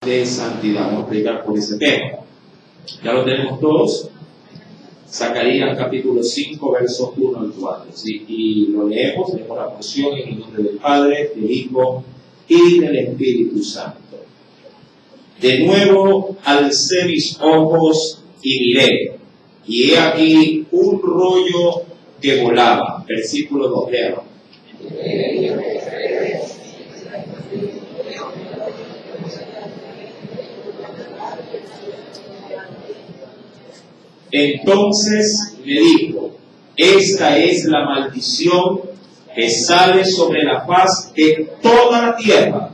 de santidad. Vamos a predicar por ese tema. Ya lo tenemos todos. Zacarías capítulo 5, versos 1 al 4. ¿Sí? Y lo leemos la porción en el nombre del Padre, del Hijo y del Espíritu Santo. De nuevo alcé mis ojos y miré, y he aquí un rollo que volaba. Versículo 2. Léalo. Entonces me dijo: esta es la maldición que sale sobre la faz de toda la tierra,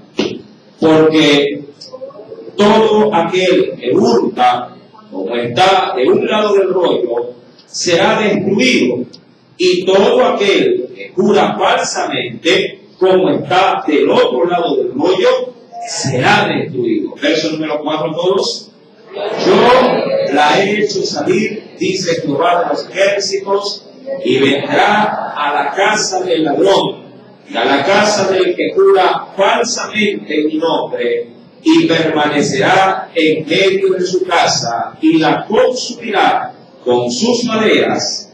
porque todo aquel que hurta, como está de un lado del rollo, será destruido, y todo aquel que jura falsamente, como está del otro lado del rollo, será destruido. Verso número 4 todos. Yo la he hecho salir, dice Jehová de los ejércitos, y vendrá a la casa del ladrón y a la casa del que jura falsamente mi nombre, y permanecerá en medio de su casa, y la consumirá con sus maderas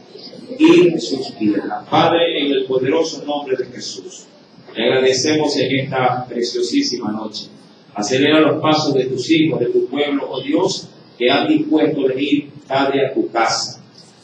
y sus piedras. Padre, en el poderoso nombre de Jesús, le agradecemos en esta preciosísima noche. Acelera los pasos de tus hijos, de tu pueblo, oh Dios, que han dispuesto a venir, Padre, a tu casa.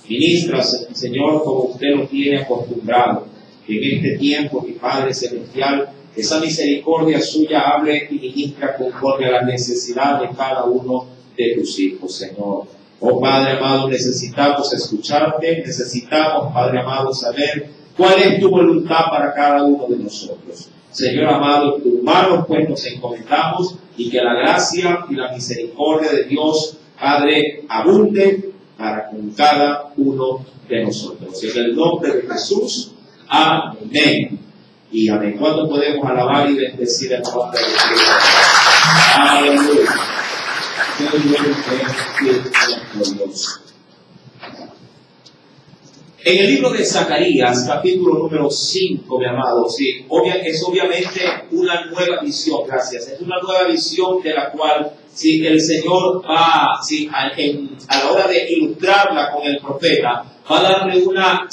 Ministra, Señor, como usted nos tiene acostumbrado, que en este tiempo, mi Padre Celestial, esa misericordia suya hable y ministra conforme a la necesidad de cada uno de tus hijos, Señor. Oh Padre amado, necesitamos escucharte, necesitamos, Padre amado, saber cuál es tu voluntad para cada uno de nosotros. Señor amado, en tus manos pues nos encomendamos, y que la gracia y la misericordia de Dios, Padre, abunde para con cada uno de nosotros. En el nombre de Jesús, amén. Y amén. ¿Cuándo podemos alabar y bendecir el nombre de Dios? Aleluya. En el libro de Zacarías, capítulo número 5, mi amado, ¿sí? Es obviamente una nueva visión, gracias. Es una nueva visión de la cual, ¿sí?, el Señor va, ¿sí?, a la hora de ilustrarla con el profeta, va a darle una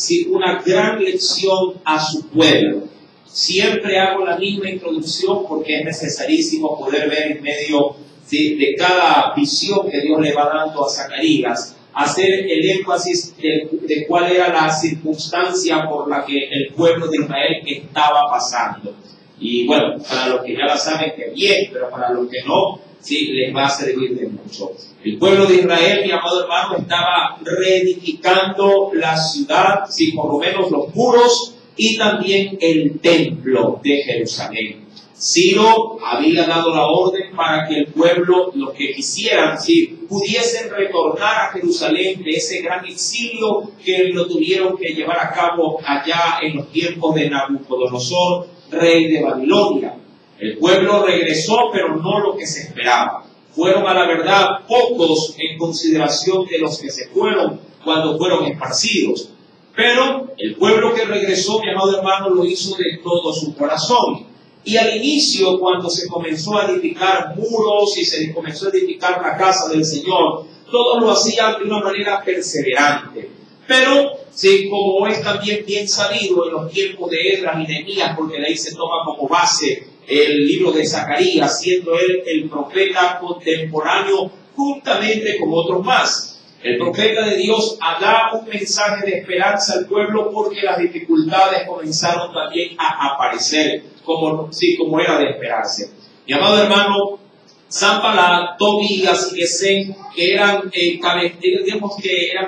gran lección a su pueblo. Siempre hago la misma introducción porque es necesarísimo poder ver en medio, ¿sí?, de cada visión que Dios le va dando a Zacarías, hacer el énfasis de cuál era la circunstancia por la que el pueblo de Israel estaba pasando. Y bueno, para los que ya la saben, que bien, pero para los que no, sí, les va a servir de mucho. El pueblo de Israel, mi amado hermano, estaba reedificando la ciudad, sí, por lo menos los muros, y también el templo de Jerusalén. Ciro había dado la orden para que el pueblo, los que quisieran, ¿sí?, pudiesen retornar a Jerusalén de ese gran exilio que lo tuvieron que llevar a cabo allá en los tiempos de Nabucodonosor, rey de Babilonia. El pueblo regresó, pero no lo que se esperaba. Fueron, a la verdad, pocos en consideración de los que se fueron cuando fueron esparcidos. Pero el pueblo que regresó, mi amado hermano, lo hizo de todo su corazón. Y al inicio, cuando se comenzó a edificar muros y se comenzó a edificar la casa del Señor, todos lo hacían de una manera perseverante. Pero, sí, como es también bien sabido en los tiempos de Esdras y Nehemías, porque de ahí se toma como base el libro de Zacarías, siendo él el profeta contemporáneo juntamente con otros más. El profeta de Dios da un mensaje de esperanza al pueblo porque las dificultades comenzaron también a aparecer, como era de esperarse. Mi amado hermano, Sanballat, Tobías y Gesem, que eran,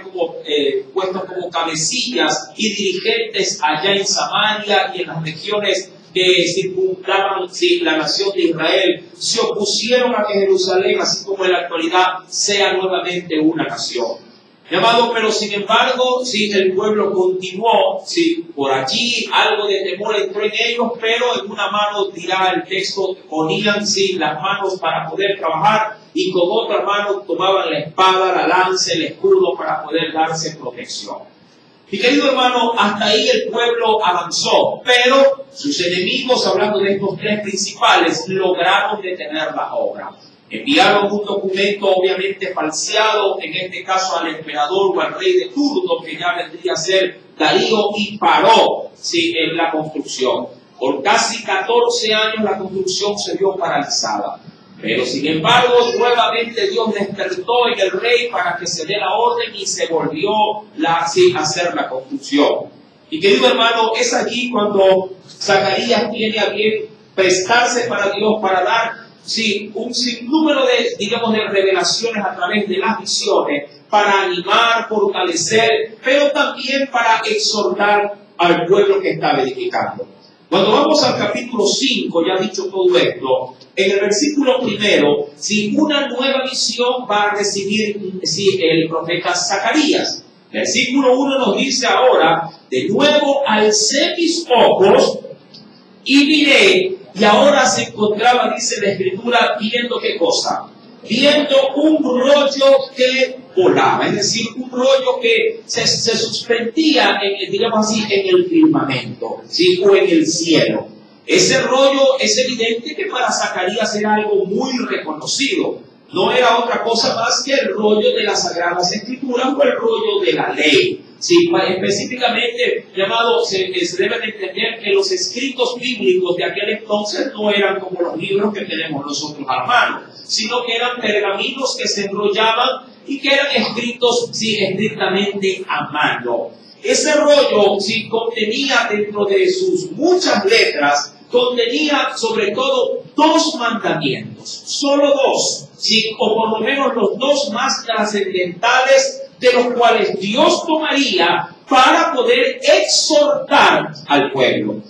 como puestos como cabecillas y dirigentes allá en Samaria y en las regiones que circundaban, sí, la nación de Israel, se opusieron a que Jerusalén, así como en la actualidad, sea nuevamente una nación. Mi amado, pero sin embargo, sí, el pueblo continuó, sí, por allí algo de temor entró en ellos, pero en una mano, dirá el texto, ponían, sí, las manos para poder trabajar, y con otra mano tomaban la espada, la lanza, el escudo para poder darse protección. Mi querido hermano, hasta ahí el pueblo avanzó, pero sus enemigos, hablando de estos tres principales, lograron detener la obra. Enviaron un documento obviamente falseado, en este caso al emperador o al rey de turno, que ya vendría a ser Darío, y paró en la construcción. Por casi 14 años la construcción se vio paralizada. Pero sin embargo, nuevamente Dios despertó en el rey para que se dé la orden y se volvió a hacer la construcción. Y querido hermano, es allí cuando Zacarías tiene a bien prestarse para Dios, para dar un sinnúmero de, digamos, de revelaciones a través de las visiones, para animar, fortalecer, pero también para exhortar al pueblo que estaba edificando. Cuando vamos al capítulo 5, ya dicho todo esto, en el versículo primero, una nueva visión va a recibir el profeta Zacarías. Versículo 1 nos dice ahora: de nuevo alcé mis ojos y miré, y ahora se encontraba, dice la Escritura, viendo ¿qué cosa? Viendo un rollo que volaba, es decir, un rollo que se suspendía, digamos así, en el firmamento, o en el cielo. Ese rollo es evidente que para Zacarías era algo muy reconocido. No era otra cosa más que el rollo de las Sagradas Escrituras o el rollo de la ley. Específicamente llamado, se debe de entender que los escritos bíblicos de aquel entonces no eran como los libros que tenemos nosotros a mano, sino que eran pergaminos que se enrollaban y que eran escritos estrictamente a mano. Ese rollo contenía dentro de sus muchas letras, contenía sobre todo 2 mandamientos, solo 2, o por lo menos los 2 más trascendentales, de los cuales Dios tomaría para poder exhortar al pueblo.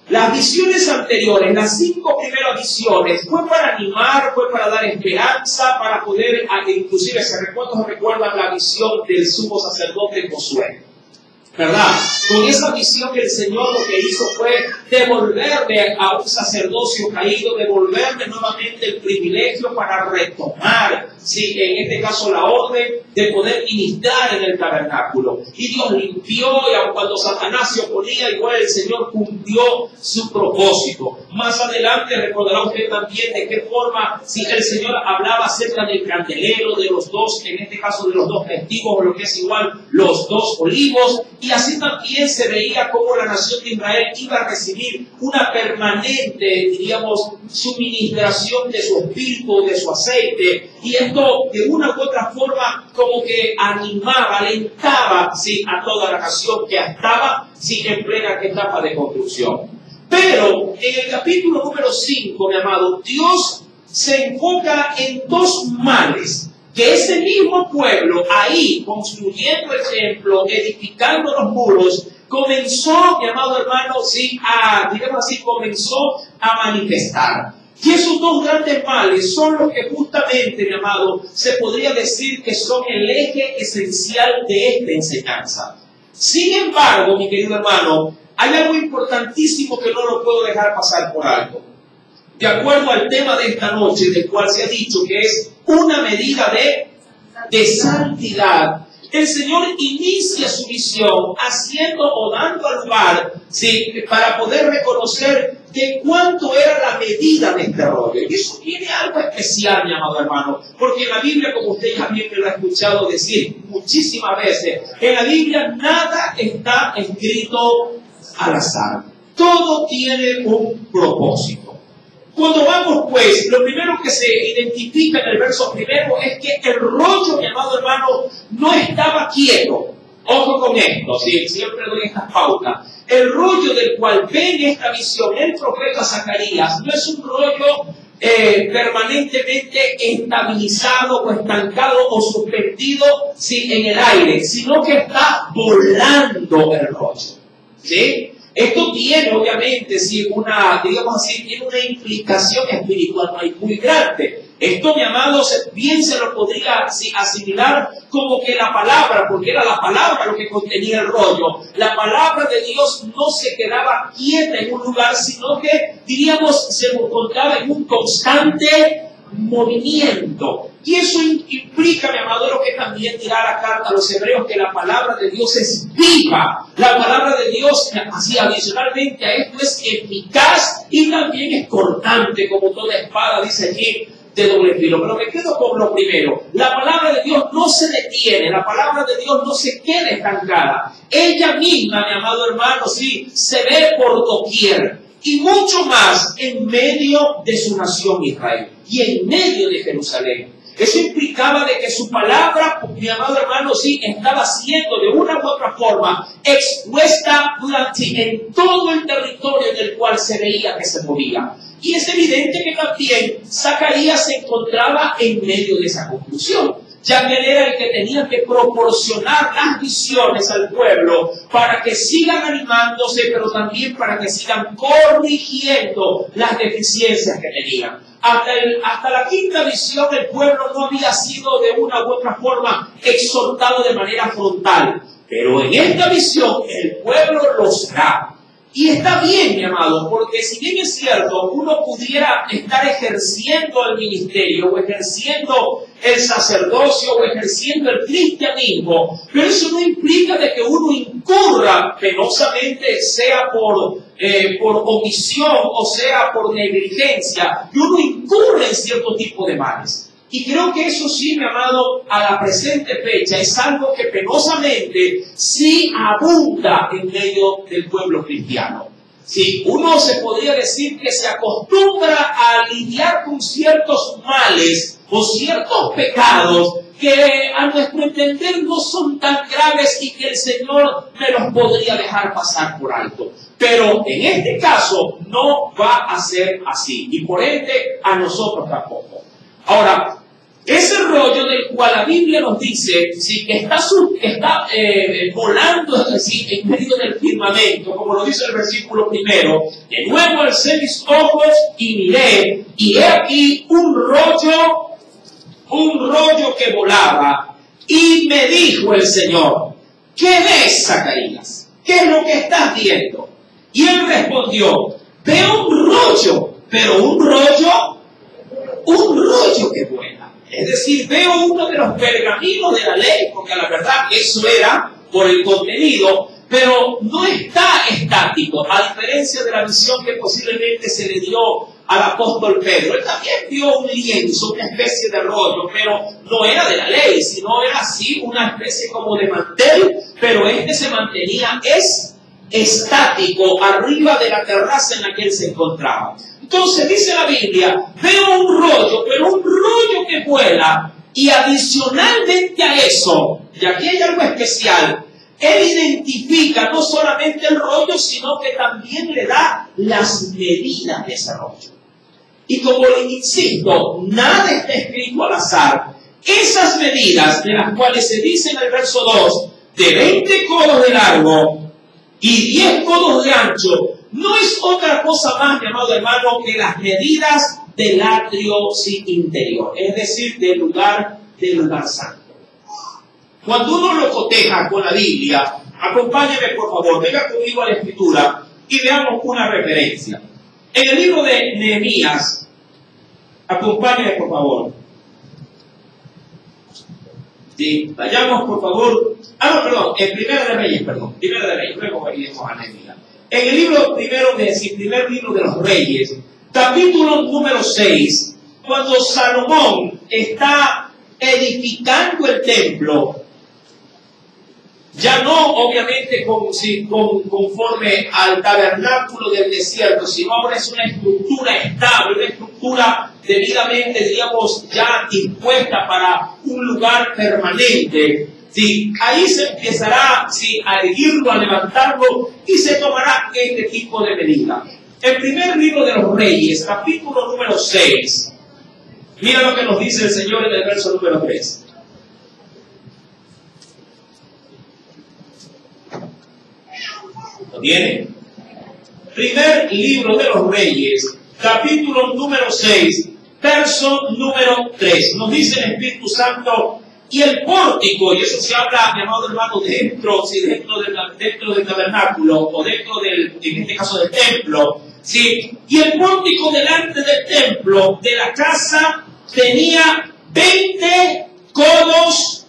Las visiones anteriores, las 5 primeras visiones, fue para animar, fue para dar esperanza, para poder, inclusive se recuerdan la visión del sumo sacerdote Josué, ¿verdad? Con esa visión el Señor lo que hizo fue devolverle a un sacerdocio caído, devolverle nuevamente el privilegio para retomar, en este caso la orden de poder ministrar en el tabernáculo. Y Dios limpió, y aun cuando Satanás se oponía, igual el Señor cumplió su propósito. Más adelante recordará usted también de qué forma el Señor hablaba acerca del candelero, de los 2, en este caso de los 2 testigos, o lo que es igual, los 2 olivos. Y así también se veía cómo la nación de Israel iba a recibir una permanente, diríamos, suministración de su espíritu, de su aceite. Y esto, de una u otra forma, como que animaba, alentaba a toda la nación que estaba en plena etapa de construcción. Pero en el capítulo número 5, mi amado, Dios se enfoca en 2 males que ese mismo pueblo, ahí, construyendo el templo, edificando los muros, comenzó, mi amado hermano, comenzó a manifestar. Y esos 2 grandes males son los que justamente, mi amado, se podría decir que son el eje esencial de esta enseñanza. Sin embargo, mi querido hermano, hay algo importantísimo que no lo puedo dejar pasar por alto. De acuerdo al tema de esta noche, del cual se ha dicho que es una medida de santidad, el Señor inicia su visión haciendo o dando lugar para poder reconocer de cuánto era la medida de este rollo. Y eso tiene algo especial, mi amado hermano, porque en la Biblia, como usted también me lo ha escuchado decir muchísimas veces, en la Biblia nada está escrito al azar. Todo tiene un propósito. Cuando vamos, pues, lo primero que se identifica en el verso primero es que el rollo, mi amado hermano, no estaba quieto. Ojo con esto, siempre doy estas pautas. El rollo del cual ve en esta visión el profeta Zacarías no es un rollo permanentemente estabilizado o estancado o suspendido en el aire, sino que está volando el rollo. ¿Sí? Esto tiene, obviamente, tiene una implicación espiritual muy grande. Esto, mi amado, bien se lo podría asimilar como que la palabra, porque era la palabra lo que contenía el rollo. La palabra de Dios no se quedaba quieta en un lugar, sino que, diríamos, se encontraba en un constante movimiento. Y eso implica, mi amado, lo que también dirá la carta a los hebreos, que la palabra de Dios es viva. La palabra de Dios, así adicionalmente a esto, es eficaz y también es cortante, como toda espada, dice allí, de doble filo. Pero me quedo con lo primero. La palabra de Dios no se detiene, la palabra de Dios no se queda estancada. Ella misma, mi amado hermano, sí, se ve por doquier. Y mucho más en medio de su nación Israel y en medio de Jerusalén. Eso implicaba de que su palabra, mi amado hermano, sí, estaba siendo de una u otra forma expuesta en todo el territorio en el cual se veía que se movía. Y es evidente que también Zacarías se encontraba en medio de esa conclusión, ya que él era el que tenía que proporcionar las visiones al pueblo para que sigan animándose, pero también para que sigan corrigiendo las deficiencias que tenían. Hasta la quinta visión el pueblo no había sido de una u otra forma exhortado de manera frontal, pero en esta visión el pueblo lo será. Y está bien, mi amado, porque si bien es cierto, uno pudiera estar ejerciendo el ministerio o ejerciendo el sacerdocio o ejerciendo el cristianismo, pero eso no implica de que uno incurra penosamente, sea por omisión o sea por negligencia, y uno incurre en cierto tipo de males. Y creo que eso sí, mi amado, a la presente fecha es algo que penosamente sí abunda en medio del pueblo cristiano. Sí, uno se podría decir que se acostumbra a lidiar con ciertos males o ciertos pecados que a nuestro entender no son tan graves y que el Señor me los podría dejar pasar por alto. Pero en este caso no va a ser así y por ende a nosotros tampoco. Ahora, ese rollo del cual la Biblia nos dice, sí, que está volando así, en medio del firmamento, como lo dice el versículo primero, de nuevo alcé mis ojos y miré, y he aquí un rollo que volaba, y me dijo el Señor, ¿qué ves, Zacarías? ¿Qué es lo que estás viendo? Y él respondió, veo un rollo, pero un rollo que vuela. Es decir, veo uno de los pergaminos de la ley, porque la verdad eso era por el contenido, pero no está estático, a diferencia de la visión que posiblemente se le dio al apóstol Pedro. Él también vio un lienzo, una especie de rollo, pero no era de la ley, sino era así una especie como de mantel, pero se mantenía estático arriba de la terraza en la que él se encontraba. Entonces dice la Biblia, veo un rollo, pero un rollo que vuela, y adicionalmente a eso, y aquí hay algo especial, él identifica no solamente el rollo, sino que también le da las medidas de ese rollo. Y como le insisto, nada está escrito al azar. Esas medidas, de las cuales se dice en el verso 2, de 20 codos de largo y 10 codos de ancho, no es otra cosa más, mi amado hermano, que las medidas del atrio interior, es decir, del lugar santo. Cuando uno lo coteja con la Biblia, acompáñeme por favor, venga conmigo a la Escritura y veamos una referencia. En el libro de Nehemías, acompáñeme por favor. Sí, vayamos por favor. En Primera de Reyes, luego iremos a Nehemías. En el primer libro de los Reyes, capítulo número 6, cuando Salomón está edificando el templo, ya no obviamente conforme al tabernáculo del desierto, sino ahora es una estructura estable, una estructura debidamente, digamos, ya dispuesta para un lugar permanente. Sí, ahí se empezará a erguirlo, a levantarlo, y se tomará este tipo de medida. El primer libro de los Reyes, capítulo número 6, mira lo que nos dice el Señor en el verso número 3. ¿Lo tiene? Primer libro de los Reyes, capítulo número 6, verso número 3. Nos dice el Espíritu Santo, y el pórtico, y eso se habla, mi amado hermano, dentro del tabernáculo, o en este caso del templo, ¿sí? Y el pórtico delante del templo, de la casa, tenía 20 codos,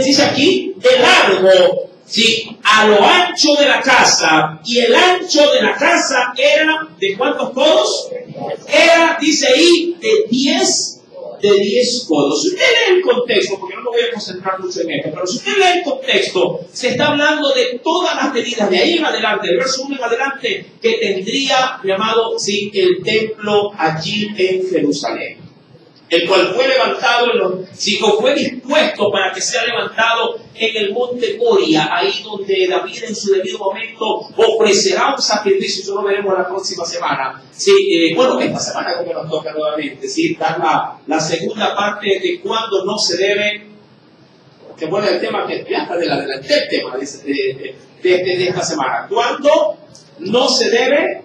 dice aquí, de largo, ¿sí? A lo ancho de la casa, y el ancho de la casa era, ¿de cuántos codos? Era, dice ahí, de 10 de 10 codos. Si usted lee el contexto, porque no me voy a concentrar mucho en esto, pero si usted lee el contexto, se está hablando de todas las medidas de ahí en adelante, del verso 1 en adelante, que tendría, mi amado, sí, el templo allí en Jerusalén, el cual fue levantado, fue dispuesto para que sea levantado en el monte Moria, ahí donde David en su debido momento ofrecerá un sacrificio. Eso lo veremos la próxima semana. Sí, bueno, esta semana como nos toca nuevamente, sí, dar la segunda parte de cuándo no se debe, que bueno, el tema que hasta del tema de esta semana, cuándo no se debe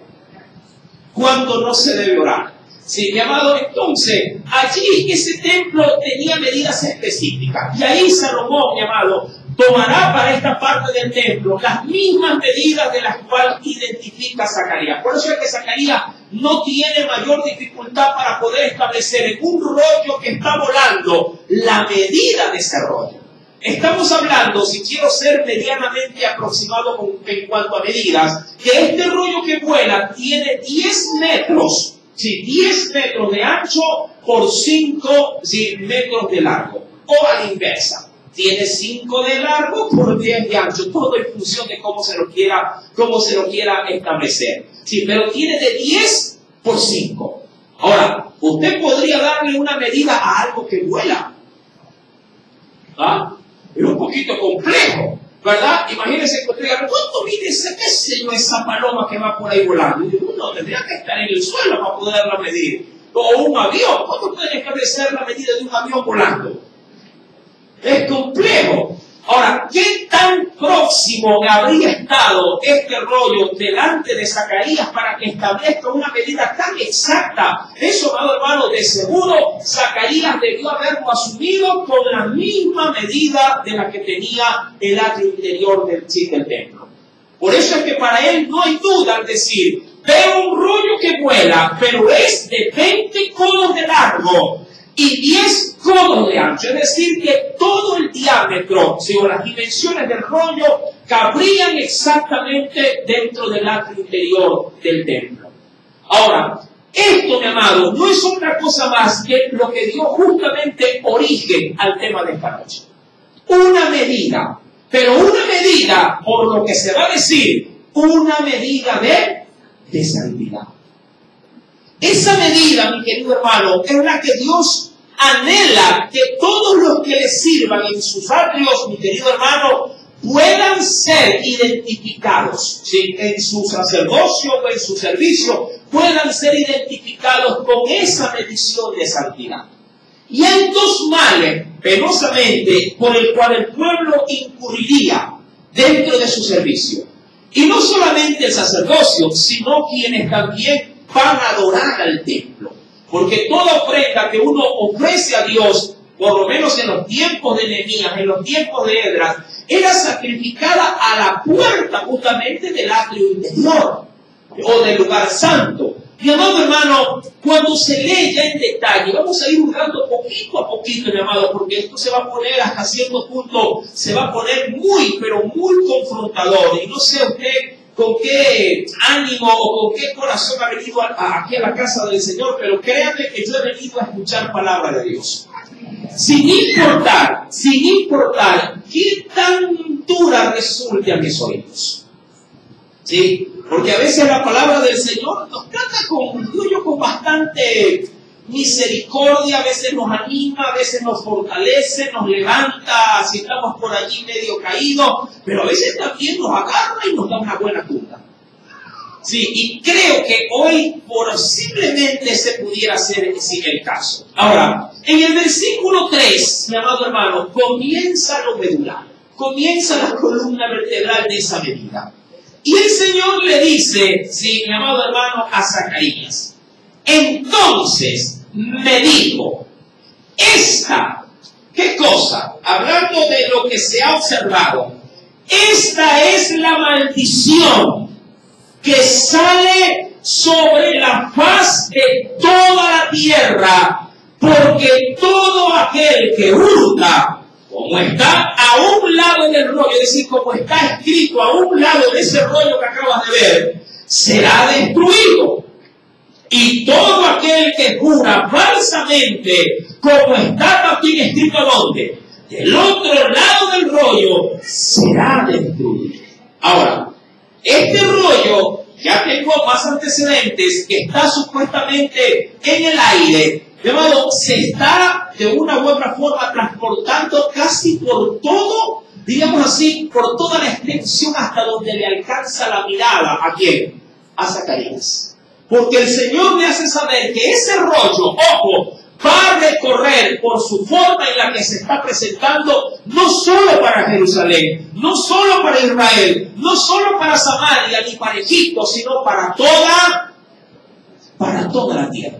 orar. Sí, mi amado, entonces, allí ese templo tenía medidas específicas. Y ahí Salomón, mi amado, tomará para esta parte del templo las mismas medidas de las cuales identifica Zacarías. Por eso es que Zacarías no tiene mayor dificultad para poder establecer en un rollo que está volando la medida de ese rollo. Estamos hablando, si quiero ser medianamente aproximado en cuanto a medidas, que este rollo que vuela tiene 10 metros. Sí, 10 metros de ancho por 5 metros de largo. O a la inversa. Tiene 5 de largo por 10 de ancho. Todo en función de cómo se lo quiera establecer. Sí, pero tiene de 10 por 5. Ahora, usted podría darle una medida a algo que vuela. ¿Ah? Es un poquito complejo, ¿verdad? Imagínense que usted diga, ¿cuánto mide esa paloma que va por ahí volando? Y uno tendría que estar en el suelo para poderla medir. O un avión, ¿cuánto pueden establecer la medida de un avión volando? Es complejo. Ahora, ¿qué tan próximo habría estado este rollo delante de Zacarías para que establezca una medida tan exacta? Eso, amado hermano, de seguro Zacarías debió haberlo asumido con la misma medida de la que tenía el atrio interior del templo. Por eso es que para él no hay duda al decir, veo un rollo que vuela, pero es de 20 codos de largo y 10 codos de ancho, es decir, que todo el diámetro, o las dimensiones del rollo, cabrían exactamente dentro del atrio interior del templo. Ahora, esto, mi amado, no es otra cosa más que lo que dio justamente origen al tema de esta noche. Una medida, pero una medida, por lo que se va a decir, una medida de santidad. Esa medida, mi querido hermano, es la que Dios anhela que todos los que le sirvan en sus atrios, mi querido hermano, puedan ser identificados, ¿sí? En su sacerdocio o en su servicio, puedan ser identificados con esa medición de santidad. Y hay dos males, penosamente, por el cual el pueblo incurriría dentro de su servicio. Y no solamente el sacerdocio, sino quienes también van a adorar al templo. Porque toda ofrenda que uno ofrece a Dios, por lo menos en los tiempos de Nehemías, en los tiempos de Esdras, era sacrificada a la puerta justamente del atrio interior o del lugar santo. Mi amado hermano, cuando se lee ya en detalle, vamos a ir jugando poquito a poquito, mi amado, porque esto se va a poner hasta cierto punto, se va a poner muy, pero muy confrontador. Y no sé usted con qué ánimo o con qué corazón ha venido aquí a la casa del Señor, pero créanme que yo he venido a escuchar palabra de Dios. Sin importar qué tan dura resulte a mis oídos. ¿Sí? Porque a veces la palabra del Señor nos trata con bastante misericordia, a veces nos anima, a veces nos fortalece, nos levanta, si estamos por allí medio caídos, pero a veces también nos agarra y nos da una buena tunda. Sí, y creo que hoy posiblemente se pudiera ser el caso. Ahora, en el versículo 3, mi amado hermano, comienza lo medular, comienza la columna vertebral de esa medida. Y el Señor le dice, sí, mi amado hermano, a Zacarías, entonces me dijo, ¿qué cosa? Hablando de lo que se ha observado, esta es la maldición que sale sobre la faz de toda la tierra, porque todo aquel que hurta, como está a un lado del rollo, es decir, como está escrito a un lado de ese rollo que acabas de ver, será destruido. Y todo aquel que jura falsamente, como está también escrito donde, del otro lado del rollo, será destruido. Ahora, este rollo, ya tengo más antecedentes, que está supuestamente en el aire, de modo, se está de una u otra forma transportando casi por todo, digamos así, por toda la extensión hasta donde le alcanza la mirada. ¿A quién? A Zacarías. Porque el Señor le hace saber que ese rollo, ojo, va a recorrer por su forma en la que se está presentando, no solo para Jerusalén, no solo para Israel, no solo para Samaria ni para Egipto, sino para toda la tierra.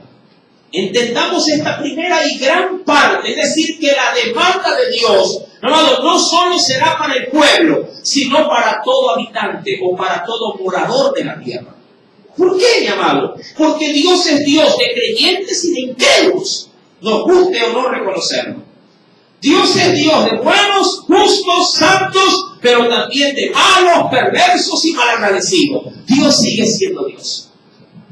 Entendamos esta primera y gran parte, es decir, que la demanda de Dios, amado, no solo será para el pueblo, sino para todo habitante o para todo morador de la tierra. ¿Por qué, mi amado? Porque Dios es Dios de creyentes y de incrédulos, nos guste o no reconocerlo. Dios es Dios de buenos, justos, santos, pero también de malos, perversos y malagradecidos. Dios sigue siendo Dios.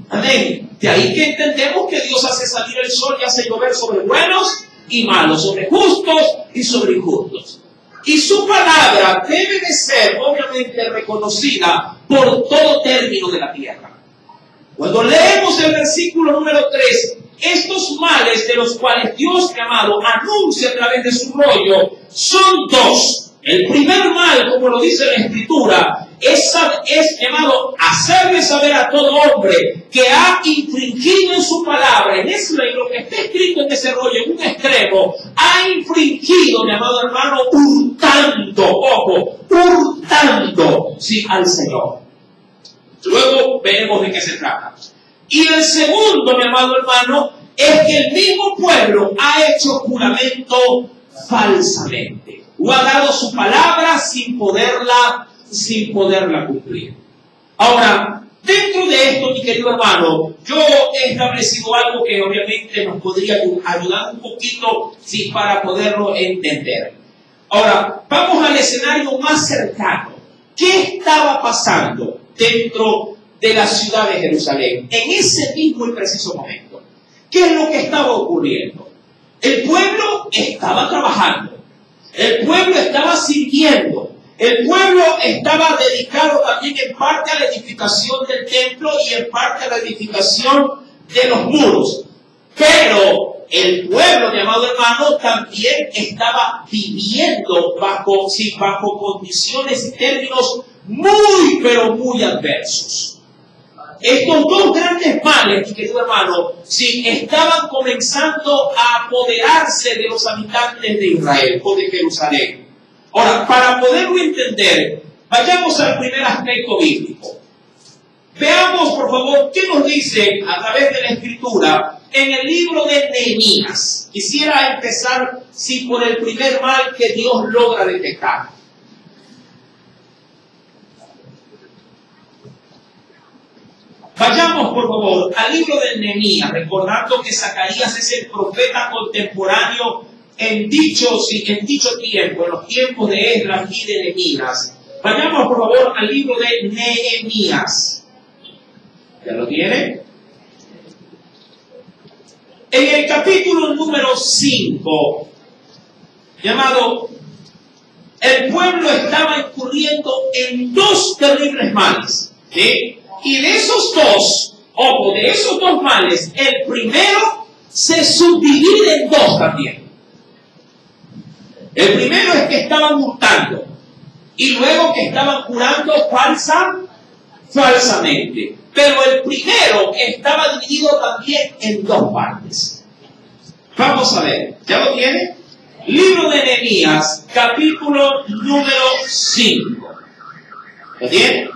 Amén. De ahí que entendemos que Dios hace salir el sol y hace llover sobre buenos y malos, sobre justos y sobre injustos. Y su palabra debe de ser, obviamente, reconocida por todo término de la tierra. Cuando leemos el versículo número 3, estos males de los cuales Dios, mi amado, anuncia a través de su rollo, son dos. El primer mal, como lo dice la Escritura, es, llamado, hacerle saber a todo hombre que ha infringido en su palabra, en lo que está escrito en ese rollo, en un extremo, ha infringido, mi amado hermano, hurtando, ojo, hurtando, sí, al Señor. Luego veremos de qué se trata. Y el segundo, mi amado hermano, es que el mismo pueblo ha hecho juramento falsamente, o ha dado su palabra sin poderla cumplir. Ahora, dentro de esto, mi querido hermano, yo he establecido algo que obviamente nos podría ayudar un poquito, sí, para poderlo entender. Ahora, vamos al escenario más cercano. ¿Qué estaba pasando dentro de la ciudad de Jerusalén en ese mismo y preciso momento? ¿Qué es lo que estaba ocurriendo? El pueblo estaba trabajando, el pueblo estaba sirviendo, el pueblo estaba dedicado también en parte a la edificación del templo y en parte a la edificación de los muros. Pero el pueblo, mi amado hermano, también estaba viviendo bajo condiciones y términos muy, pero muy adversos. Estos dos grandes males, mi querido hermano, sí, estaban comenzando a apoderarse de los habitantes de Israel o de Jerusalén. Ahora, para poderlo entender, vayamos al primer aspecto bíblico. Veamos, por favor, qué nos dice a través de la Escritura en el libro de Nehemías. Quisiera empezar, sí, por el primer mal que Dios logra detectar. Vayamos, por favor, al libro de Nehemías, recordando que Zacarías es el profeta contemporáneo en dicho tiempo, en los tiempos de Esdras y de Nehemías. Vayamos, por favor, al libro de Nehemías. ¿Ya lo tiene? En el capítulo número 5, llamado, el pueblo estaba incurriendo en dos terribles males, ¿sí? Y de esos dos, ojo, de esos dos males, el primero se subdivide en dos también. El primero es que estaban hurtando y luego que estaban jurando falsamente. Pero el primero estaba dividido también en dos partes. Vamos a ver, ¿ya lo tiene? Libro de Nehemías, capítulo número 5. ¿Lo tiene?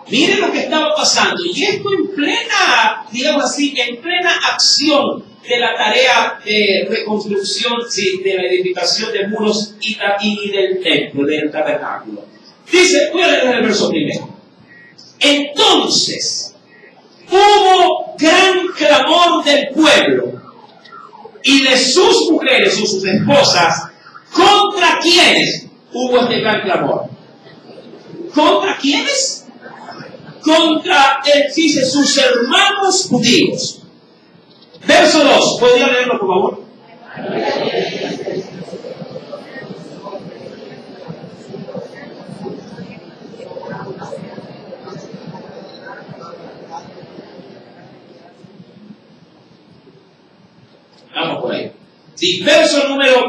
Miren lo que estaba pasando. Y esto en plena, digamos así, en plena acción de la tarea de reconstrucción, sí, de la edificación de muros y del templo, del tabernáculo. Dice, voy a leer el verso primero. Entonces, hubo gran clamor del pueblo y de sus mujeres o sus esposas. ¿Contra quiénes hubo este gran clamor? ¿Contra quiénes? contra dice, sus hermanos judíos. Verso 2, ¿podría leerlo por favor? Vamos por ahí. Sí, verso número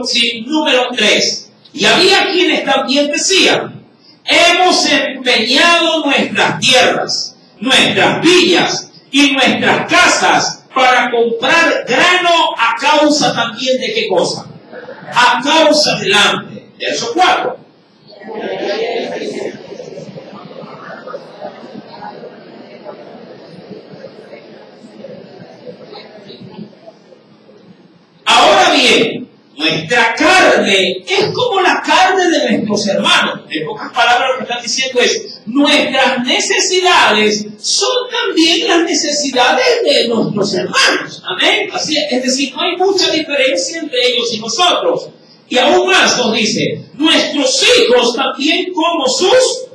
3. Y había quienes también decían: hemos empeñado nuestras tierras, nuestras villas y nuestras casas para comprar grano a causa también de ¿qué cosa? A causa del hambre. Verso 4. Ahora bien, nuestra carne es como la carne de nuestros hermanos. En pocas palabras, lo que están diciendo es: nuestras necesidades son también las necesidades de nuestros hermanos. Amén. Así es decir, no hay mucha diferencia entre ellos y nosotros. Y aún más nos dice: nuestros hijos también como sus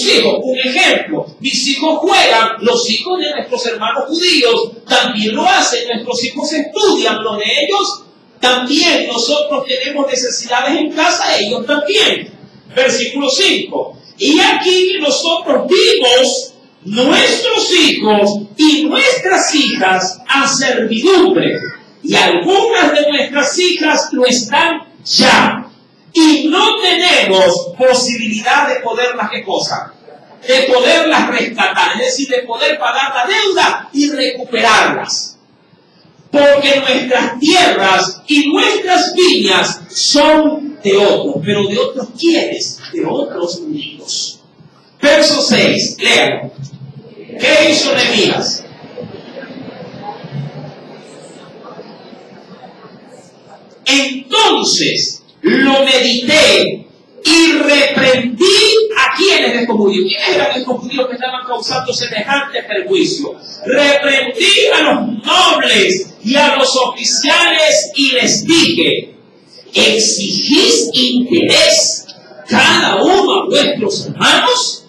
hijos. Un ejemplo: mis hijos juegan, los hijos de nuestros hermanos judíos también lo hacen, nuestros hijos estudian, los de ellos también. Nosotros tenemos necesidades en casa, ellos también. Versículo 5. Y aquí nosotros dimos nuestros hijos y nuestras hijas a servidumbre, y algunas de nuestras hijas lo están ya. Y no tenemos posibilidad de poderlas, ¿qué cosa? De poderlas rescatar, es decir, de poder pagar la deuda y recuperarlas. Porque nuestras tierras y nuestras viñas son de otros. ¿Pero de otros quiénes? De otros judíos. Verso 6, léalo. ¿Qué hizo Nehemías? Entonces lo medité y reprendí a quienes de estos judíos. ¿Quiénes eran estos judíos que estaban causando semejante perjuicio? Reprendí a los nobles y a los oficiales y les dije: ¿exigís interés cada uno a vuestros hermanos?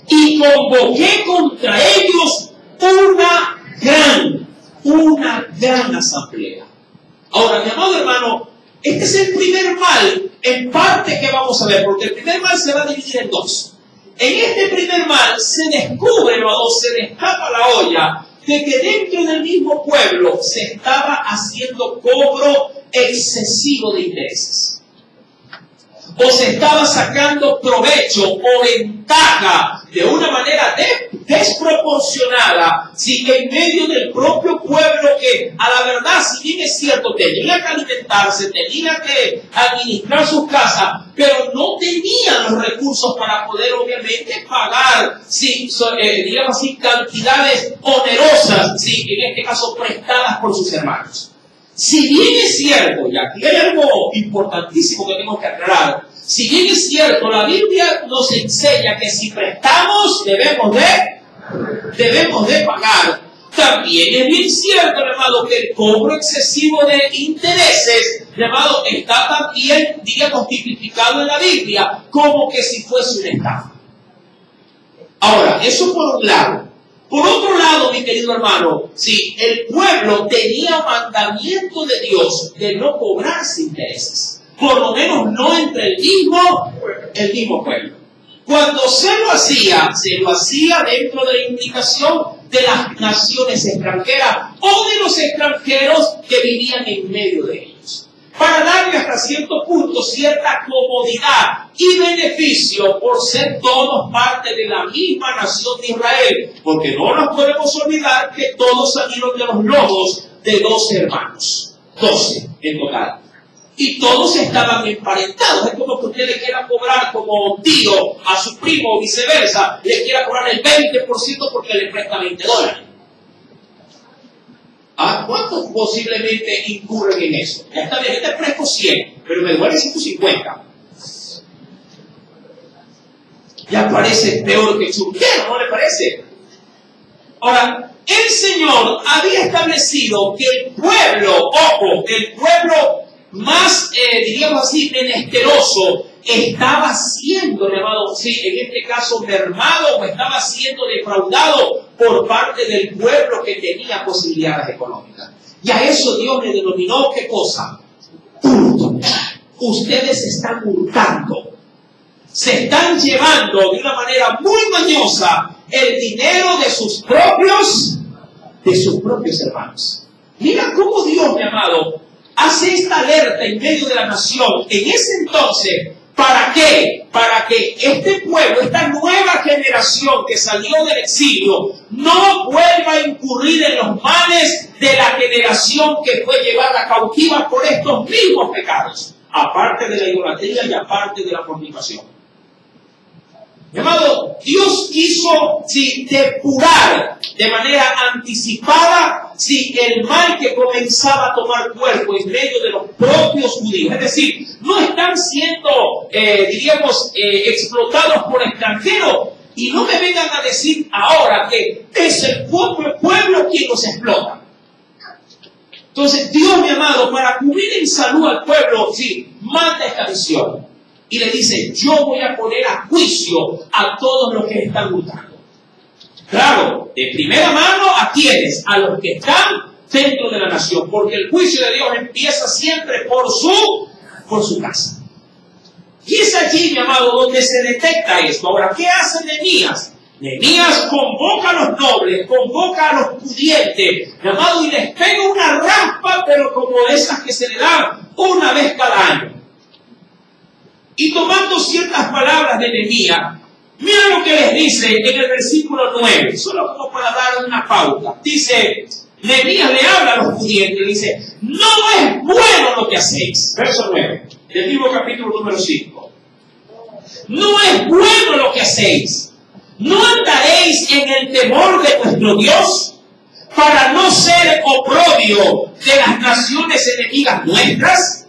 Y convoqué contra ellos una gran asamblea. Ahora, mi amado hermano, este es el primer mal, en parte, que vamos a ver, porque el primer mal se va a dividir en dos. En este primer mal se descubre o se destapa la olla de que dentro del mismo pueblo se estaba haciendo cobro excesivo de intereses. O se estaba sacando provecho o ventaja de una manera desproporcionada, si en medio del propio pueblo que, a la verdad, si bien es cierto, tenía que alimentarse, tenía que administrar sus casas, pero no tenía los recursos para poder, obviamente, pagar, digamos así, cantidades onerosas, en este caso prestadas por sus hermanos. Si bien es cierto, y aquí hay algo importantísimo que tengo que aclarar, si bien es cierto, la Biblia nos enseña que si prestamos debemos de pagar. También es bien cierto, hermano, que el cobro excesivo de intereses, hermano, está también, diríamos, tipificado en la Biblia como que si fuese una estafa. Ahora, eso por un lado. Por otro lado, mi querido hermano, si el pueblo tenía mandamiento de Dios de no cobrarse intereses, por lo menos no entre el mismo pueblo. Cuando se lo hacía dentro de la indicación de las naciones extranjeras o de los extranjeros que vivían en medio de ellos, para darle hasta cierto punto cierta comodidad y beneficio por ser todos parte de la misma nación de Israel, porque no nos podemos olvidar que todos salieron de los lomos de 12 hermanos, 12 en total. Y todos estaban emparentados. Es como que usted le quiera cobrar como tío a su primo o viceversa, le quiera cobrar el 20% porque le presta $20. ¿Ah? ¿Cuántos posiblemente incurren en eso? Ya está bien, yo te presto 100, pero me duele 150. Ya parece peor que el surquero, ¿no le parece? Ahora, el Señor había establecido que el pueblo, ojo, el pueblo más, diríamos así, menesteroso, estaba siendo, mi amado, sí, en este caso mermado o estaba siendo defraudado por parte del pueblo que tenía posibilidades económicas. Y a eso Dios le denominó, ¿qué cosa? Hurto. Ustedes están hurtando. Se están llevando de una manera muy mañosa el dinero de sus propios hermanos. Mira cómo Dios, mi amado, hace esta alerta en medio de la nación. En ese entonces, ¿para qué? Para que este pueblo, esta nueva generación que salió del exilio, no vuelva a incurrir en los males de la generación que fue llevada cautiva por estos mismos pecados, aparte de la idolatría y aparte de la fornicación. Mi amado, Dios quiso depurar de manera anticipada el mal que comenzaba a tomar cuerpo en medio de los propios judíos. Es decir, no están siendo, explotados por extranjeros. Y no me vengan a decir ahora que es el pueblo quien los explota. Entonces, Dios, mi amado, para cubrir en salud al pueblo, manda esta visión. Y le dice, yo voy a poner a juicio a todos los que están hurtando. Claro, de primera mano, ¿a quiénes? A los que están dentro de la nación. Porque el juicio de Dios empieza siempre por su casa. Y es allí, mi amado, donde se detecta esto. Ahora, ¿qué hace Nehemías? Nehemías convoca a los nobles, convoca a los pudientes, mi amado, y les pega una raspa, pero como esas que se le dan una vez cada año. Y tomando ciertas palabras de Nehemías, mira lo que les dice en el versículo 9, solo como para dar una pauta. Dice, Nehemías le habla a los pudientes, le dice, no es bueno lo que hacéis. Verso 9, del mismo capítulo número 5. No es bueno lo que hacéis. ¿No andaréis en el temor de vuestro Dios para no ser oprobio de las naciones enemigas nuestras?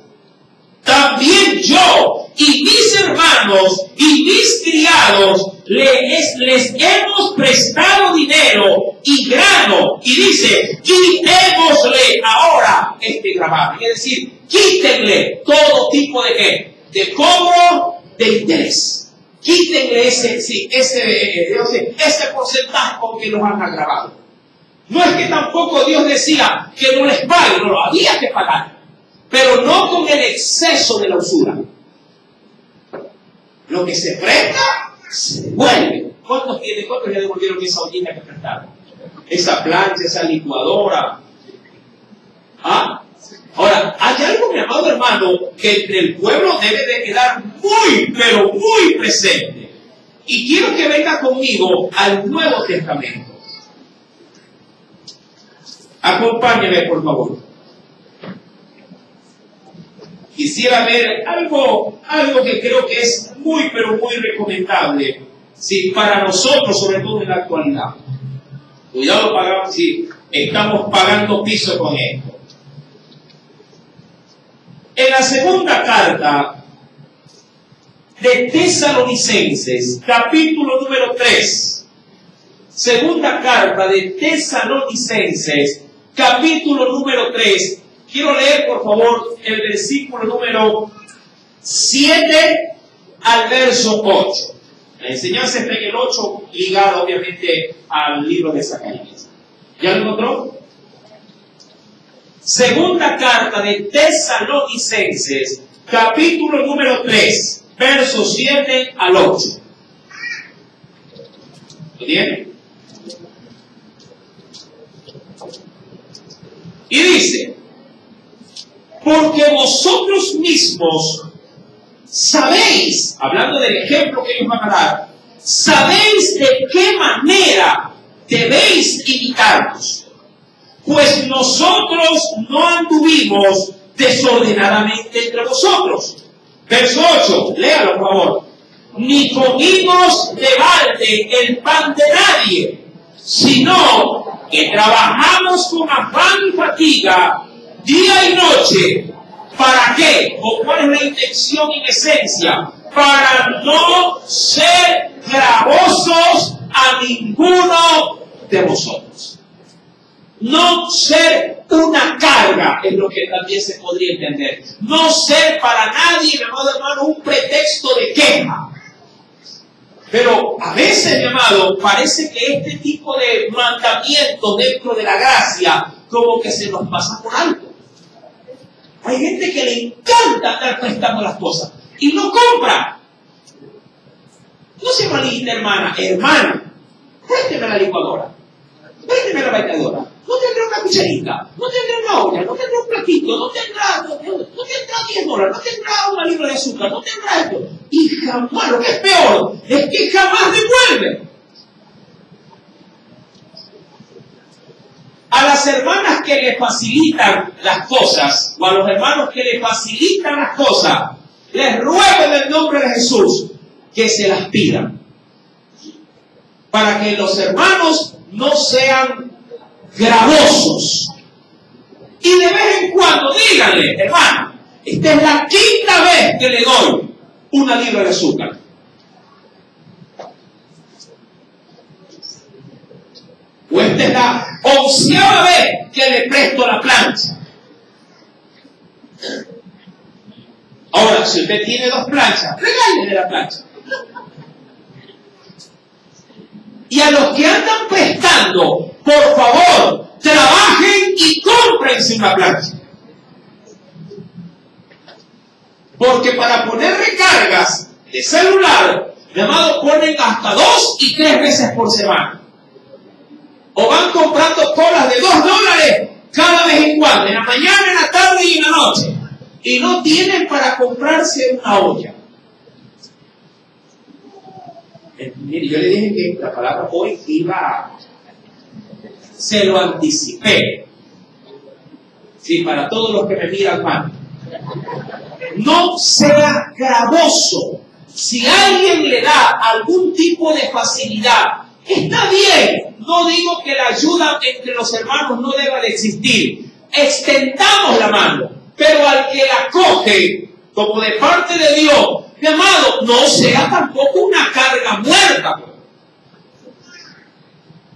También yo y mis hermanos y mis criados les hemos prestado dinero y grano. Y dice, quitémosle ahora este gravamen. Es decir, quítenle todo tipo de ¿qué? De cobro de interés. Quítenle ese porcentaje con que los han agravado. No es que tampoco Dios decía que no les pague, no lo había que pagar. Pero no con el exceso de la usura. Lo que se presta, se devuelve. ¿Cuántos ya devolvieron esa ollita que prestaron? Esa plancha, esa licuadora. ¿Ah? Ahora, hay algo, mi amado hermano, que entre el pueblo debe de quedar muy, pero muy presente. Y quiero que venga conmigo al Nuevo Testamento. Acompáñeme, por favor. Quisiera ver algo que creo que es muy, pero muy recomendable, para nosotros, sobre todo en la actualidad. Cuidado, si estamos pagando piso con esto. En la segunda carta de Tesalonicenses, capítulo número 3. Segunda carta de Tesalonicenses, capítulo número 3. Quiero leer, por favor, el versículo número 7 al verso 8. La enseñanza está en el 8, ligada obviamente al libro de Zacarías. ¿Ya lo encontró? Segunda carta de Tesalonicenses, capítulo número 3, verso 7 al 8. ¿Lo tiene? Y dice, porque vosotros mismos sabéis, hablando del ejemplo que ellos van a dar, sabéis de qué manera debéis imitarnos, pues nosotros no anduvimos desordenadamente entre vosotros. Verso 8, léalo por favor. Ni comimos de balde el pan de nadie, sino que trabajamos con afán y fatiga día y noche. ¿Para qué? ¿O cuál es la intención en esencia? Para no ser gravosos a ninguno de vosotros. No ser una carga es lo que también se podría entender. No ser para nadie, mi amado hermano, un pretexto de queja. Pero a veces, mi amado, parece que este tipo de mandamientos dentro de la gracia como que se nos pasa por alto. Hay gente que le encanta estar prestando las cosas y no compra. No se malita, hermana. Hermana, présteme la licuadora, présteme la bateadora. No tendrá una cucharita, no tendrá una olla, no tendrá un platito, no tendrá $10, no tendrá una libra de azúcar, no tendrá esto. Y jamás, lo que es peor, es que jamás devuelve. A las hermanas que le facilitan las cosas, o a los hermanos que le facilitan las cosas, les ruego en el nombre de Jesús que se las pidan. Para que los hermanos no sean gravosos. Y de vez en cuando díganle, hermano, esta es la quinta vez que le doy una libra de azúcar. O esta es la 11ª vez que le presto la plancha. Ahora, si usted tiene 2 planchas, regálele la plancha. Y a los que andan prestando, por favor, trabajen y cómprense una plancha. Porque para poner recargas de celular, mi amado, ponen hasta 2 y 3 veces por semana. O van comprando colas de $2 cada vez en cuando, en la mañana, en la tarde y en la noche. Y no tienen para comprarse una olla. Mire, yo le dije que la palabra hoy iba, se lo anticipé. Sí, para todos los que me miran mal. No sea gravoso. Si alguien le da algún tipo de facilidad, está bien. No digo que la ayuda entre los hermanos no deba de existir. Extendamos la mano. Pero al que la coge como de parte de Dios, mi amado, no sea tampoco una carga muerta.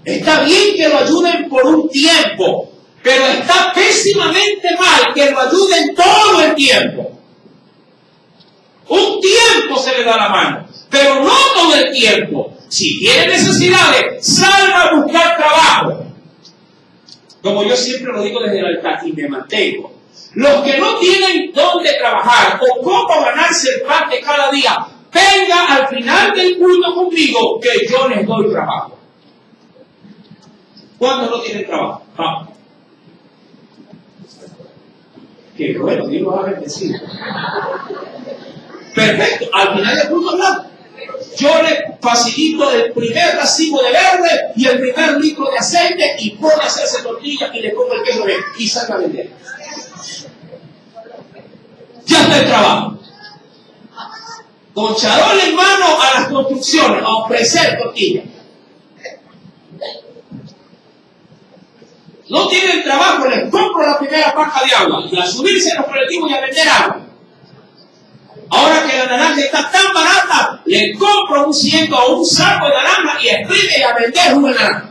Está bien que lo ayuden por un tiempo, pero está pésimamente mal que lo ayuden todo el tiempo. Un tiempo se le da la mano, pero no todo el tiempo. Si tiene necesidades, salga a buscar trabajo. Como yo siempre lo digo desde el altar y me mantengo. Los que no tienen dónde trabajar o cómo ganarse el pan de cada día, venga al final del culto conmigo que yo les doy trabajo. ¿Cuántos no tienen trabajo? Vamos. Qué bueno, Dios los ha bendecido. Perfecto, al final del culto hablamos. Yo le facilito el primer racimo de verde y el primer litro de aceite y pone a hacerse tortillas y le pongo el queso de y saca a vender. Ya está el trabajo. Con charol en mano a las construcciones, a ofrecer tortillas. No tienen trabajo, les compro la primera paja de agua y a subirse en los colectivos y a vender agua. Ahora que la naranja está tan barata, le compro un 100 o un saco de naranja y exprime a vender una naranja.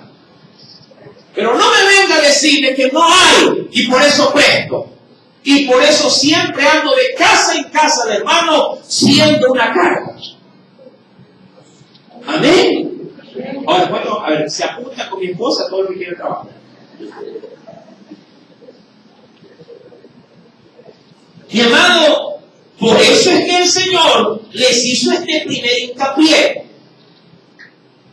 Pero no me venga a decirme que no hay y por eso presto. Y por eso siempre ando de casa en casa de hermano siendo una carga. Amén. Ahora, bueno, a ver, se apunta con mi esposa todo lo que quiere trabajar. Mi amado, por eso es que el Señor les hizo este primer hincapié.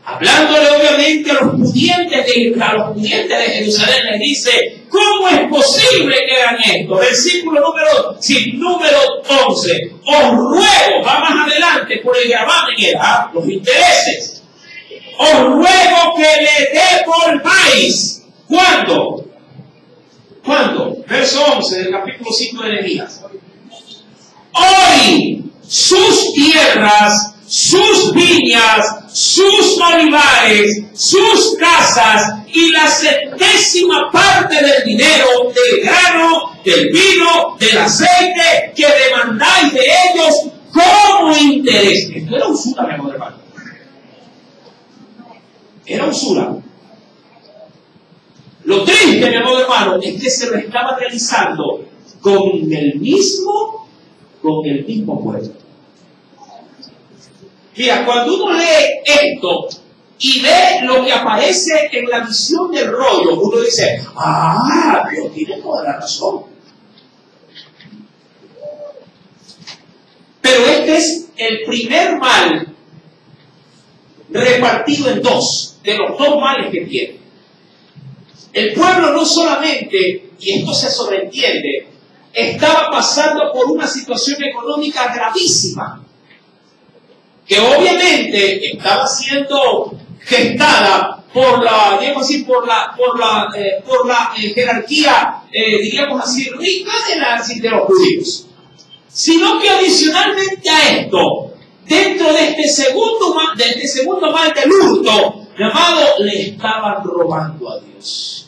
Hablándole obviamente a los pudientes de Jerusalén, les dice, ¿cómo es posible que hagan esto? Versículo número 11. Os ruego, va más adelante por el gravamen, los intereses. Os ruego que le devolváis. ¿Cuándo? ¿Cuándo? Verso 11 del capítulo 5 de Nehemías. Hoy sus tierras, sus viñas, sus olivares, sus casas y la 70ª parte del dinero, del grano, del vino, del aceite que demandáis de ellos como interés. Esto era usura, mi amor hermano. Era usura. Lo triste, mi amado hermano, es que se lo estaba realizando con el mismo pueblo. Mira, cuando uno lee esto y ve lo que aparece en la visión del rollo, uno dice, Dios tiene toda la razón. Pero este es el primer mal repartido en dos, de los dos males que tiene. El pueblo no solamente, y esto se sobreentiende, estaba pasando por una situación económica gravísima, que obviamente estaba siendo gestada por la, digamos así, por la jerarquía, diríamos así, rica de los judíos. Sino que adicionalmente a esto, dentro de este segundo mal del hurto, llamado, le estaban robando a Dios.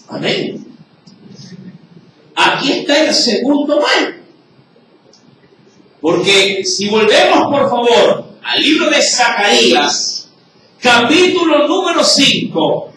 Amén. Aquí está el segundo mal. Porque si volvemos, por favor, al libro de Zacarías, capítulo número 5,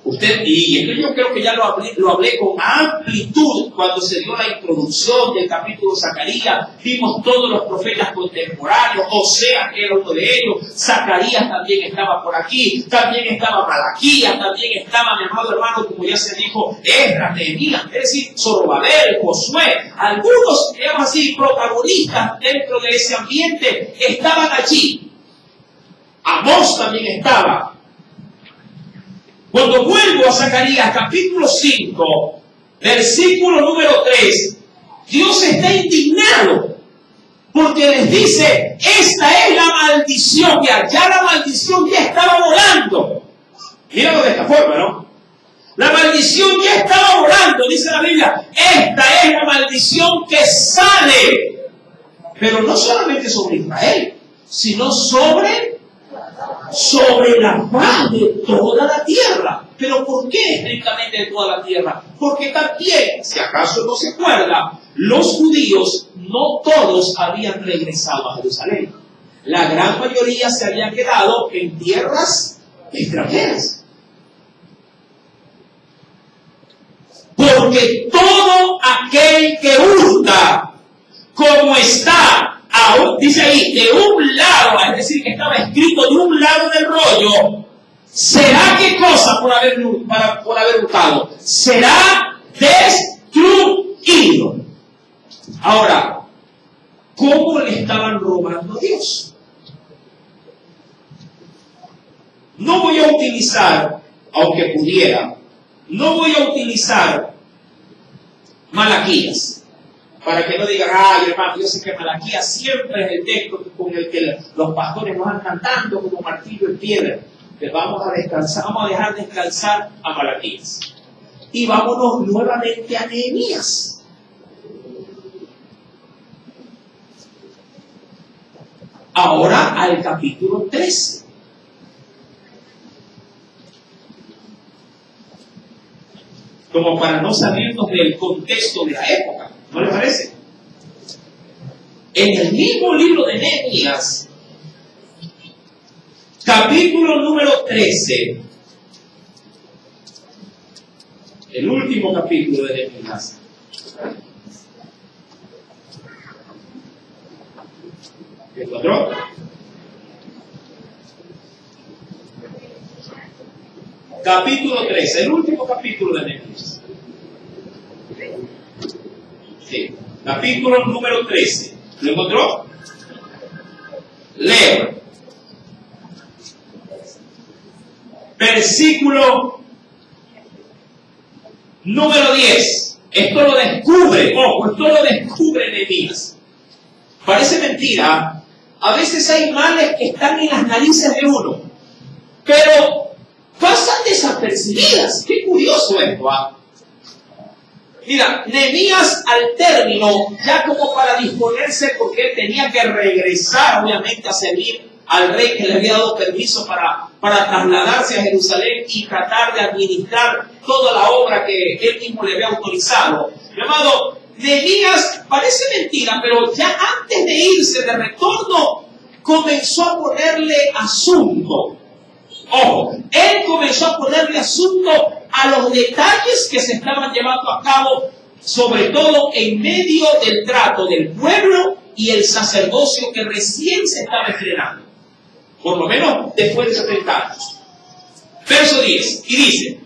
y esto yo creo que ya lo hablé con amplitud cuando se dio la introducción del capítulo de Zacarías. Vimos todos los profetas contemporáneos, Oseas que era uno de ellos, Zacarías también estaba por aquí, también estaba Malaquías, también estaba, mi amado hermano, como ya se dijo, Esdras, Nehemías, es decir, Zorobabel, Josué, algunos, digamos así, protagonistas dentro de ese ambiente estaban allí. Amós también estaba. Cuando vuelvo a Zacarías capítulo 5, versículo número 3, Dios está indignado porque les dice, esta es la maldición, ya la maldición ya estaba volando. Míralo de esta forma, ¿no? La maldición ya estaba volando, dice la Biblia, esta es la maldición que sale, pero no solamente sobre Israel, sino sobre la paz de toda la tierra. ¿Pero por qué estrictamente de toda la tierra? Porque también, si acaso no se acuerda, los judíos no todos habían regresado a Jerusalén. La gran mayoría se había quedado en tierras extranjeras. Porque todo aquel que hurta, como está, dice ahí, de un lado, es decir, que estaba escrito de un lado del rollo, ¿será qué cosa por haber hurtado? Será destruido. Ahora, ¿cómo le estaban robando a Dios? No voy a utilizar, aunque pudiera, no voy a utilizar Malaquías. Para que no digan, hermano, yo sé que Malaquías siempre es el texto con el que los pastores nos van cantando como martillo en piedra. Pero vamos a dejar descansar a Malaquías. Y vámonos nuevamente a Nehemías. Ahora al capítulo 13. Como para no salirnos del contexto de la época. ¿No le parece? En el mismo libro de Nehemías, capítulo número 13, el último capítulo de Nehemías. ¿Encontró? Capítulo 13, el último capítulo de Nehemías. Sí, capítulo número 13. ¿Lo encontró? Leo. Versículo número 10. Esto lo descubre Nehemías. Parece mentira. A veces hay males que están en las narices de uno, pero pasan desapercibidas. Qué curioso esto, ¿ah? Mira, Nehemías al término, ya como para disponerse, porque él tenía que regresar, obviamente, a servir al rey que le había dado permiso para trasladarse a Jerusalén y tratar de administrar toda la obra que él mismo le había autorizado. Mi amado, Nehemías, parece mentira, pero ya antes de irse de retorno, comenzó a ponerle asunto Ojo, él comenzó a ponerle asunto a los detalles que se estaban llevando a cabo, sobre todo en medio del trato del pueblo y el sacerdocio que recién se estaba estrenando, por lo menos después de 70 años. Verso 10, y dice: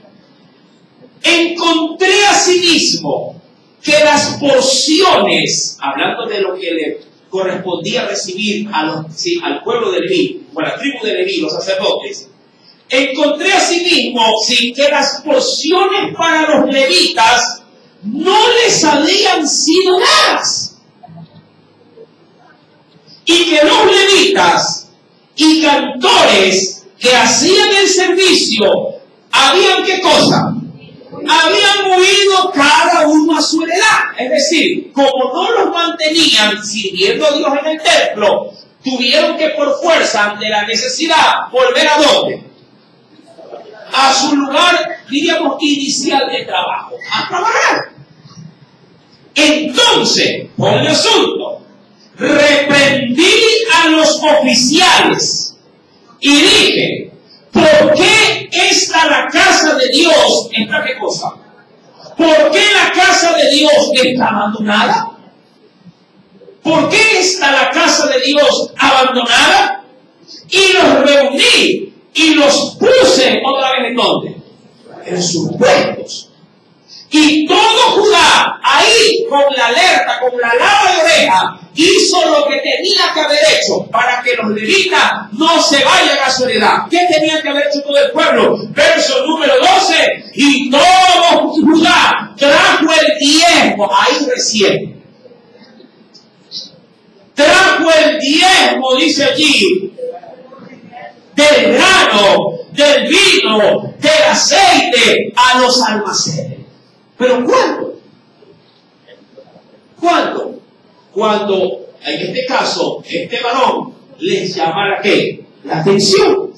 encontré asimismo que las porciones, hablando de lo que le correspondía recibir al pueblo de Leví, o a la tribu de Leví, los sacerdotes, encontré asimismo que las porciones para los levitas no les habían sido dadas, y que los levitas y cantores que hacían el servicio habían, ¿qué cosa? Habían huido cada uno a su heredad. Es decir, como no los mantenían sirviendo a Dios en el templo, tuvieron que por fuerza, ante la necesidad, volver ¿a dónde? A su lugar, diríamos, inicial de trabajo, a trabajar. Entonces, por el asunto, reprendí a los oficiales y dije: ¿por qué la casa de Dios está qué cosa? ¿Por qué la casa de Dios está abandonada? ¿Por qué está la casa de Dios abandonada? Y los reuní y los puse otra vez ¿en dónde? En sus puestos. Y todo Judá, ahí con la alerta, con la lava de oreja, hizo lo que tenía que haber hecho para que los levitas no se vayan a su heredad. ¿Qué tenía que haber hecho todo el pueblo? Verso número 12. Y todo Judá trajo el diezmo, ahí recién. Trajo el diezmo, dice allí, del grano, del vino, del aceite a los almacenes. ¿Pero cuándo? ¿Cuándo? Cuando, en este caso, este varón les llamara ¿qué? La atención.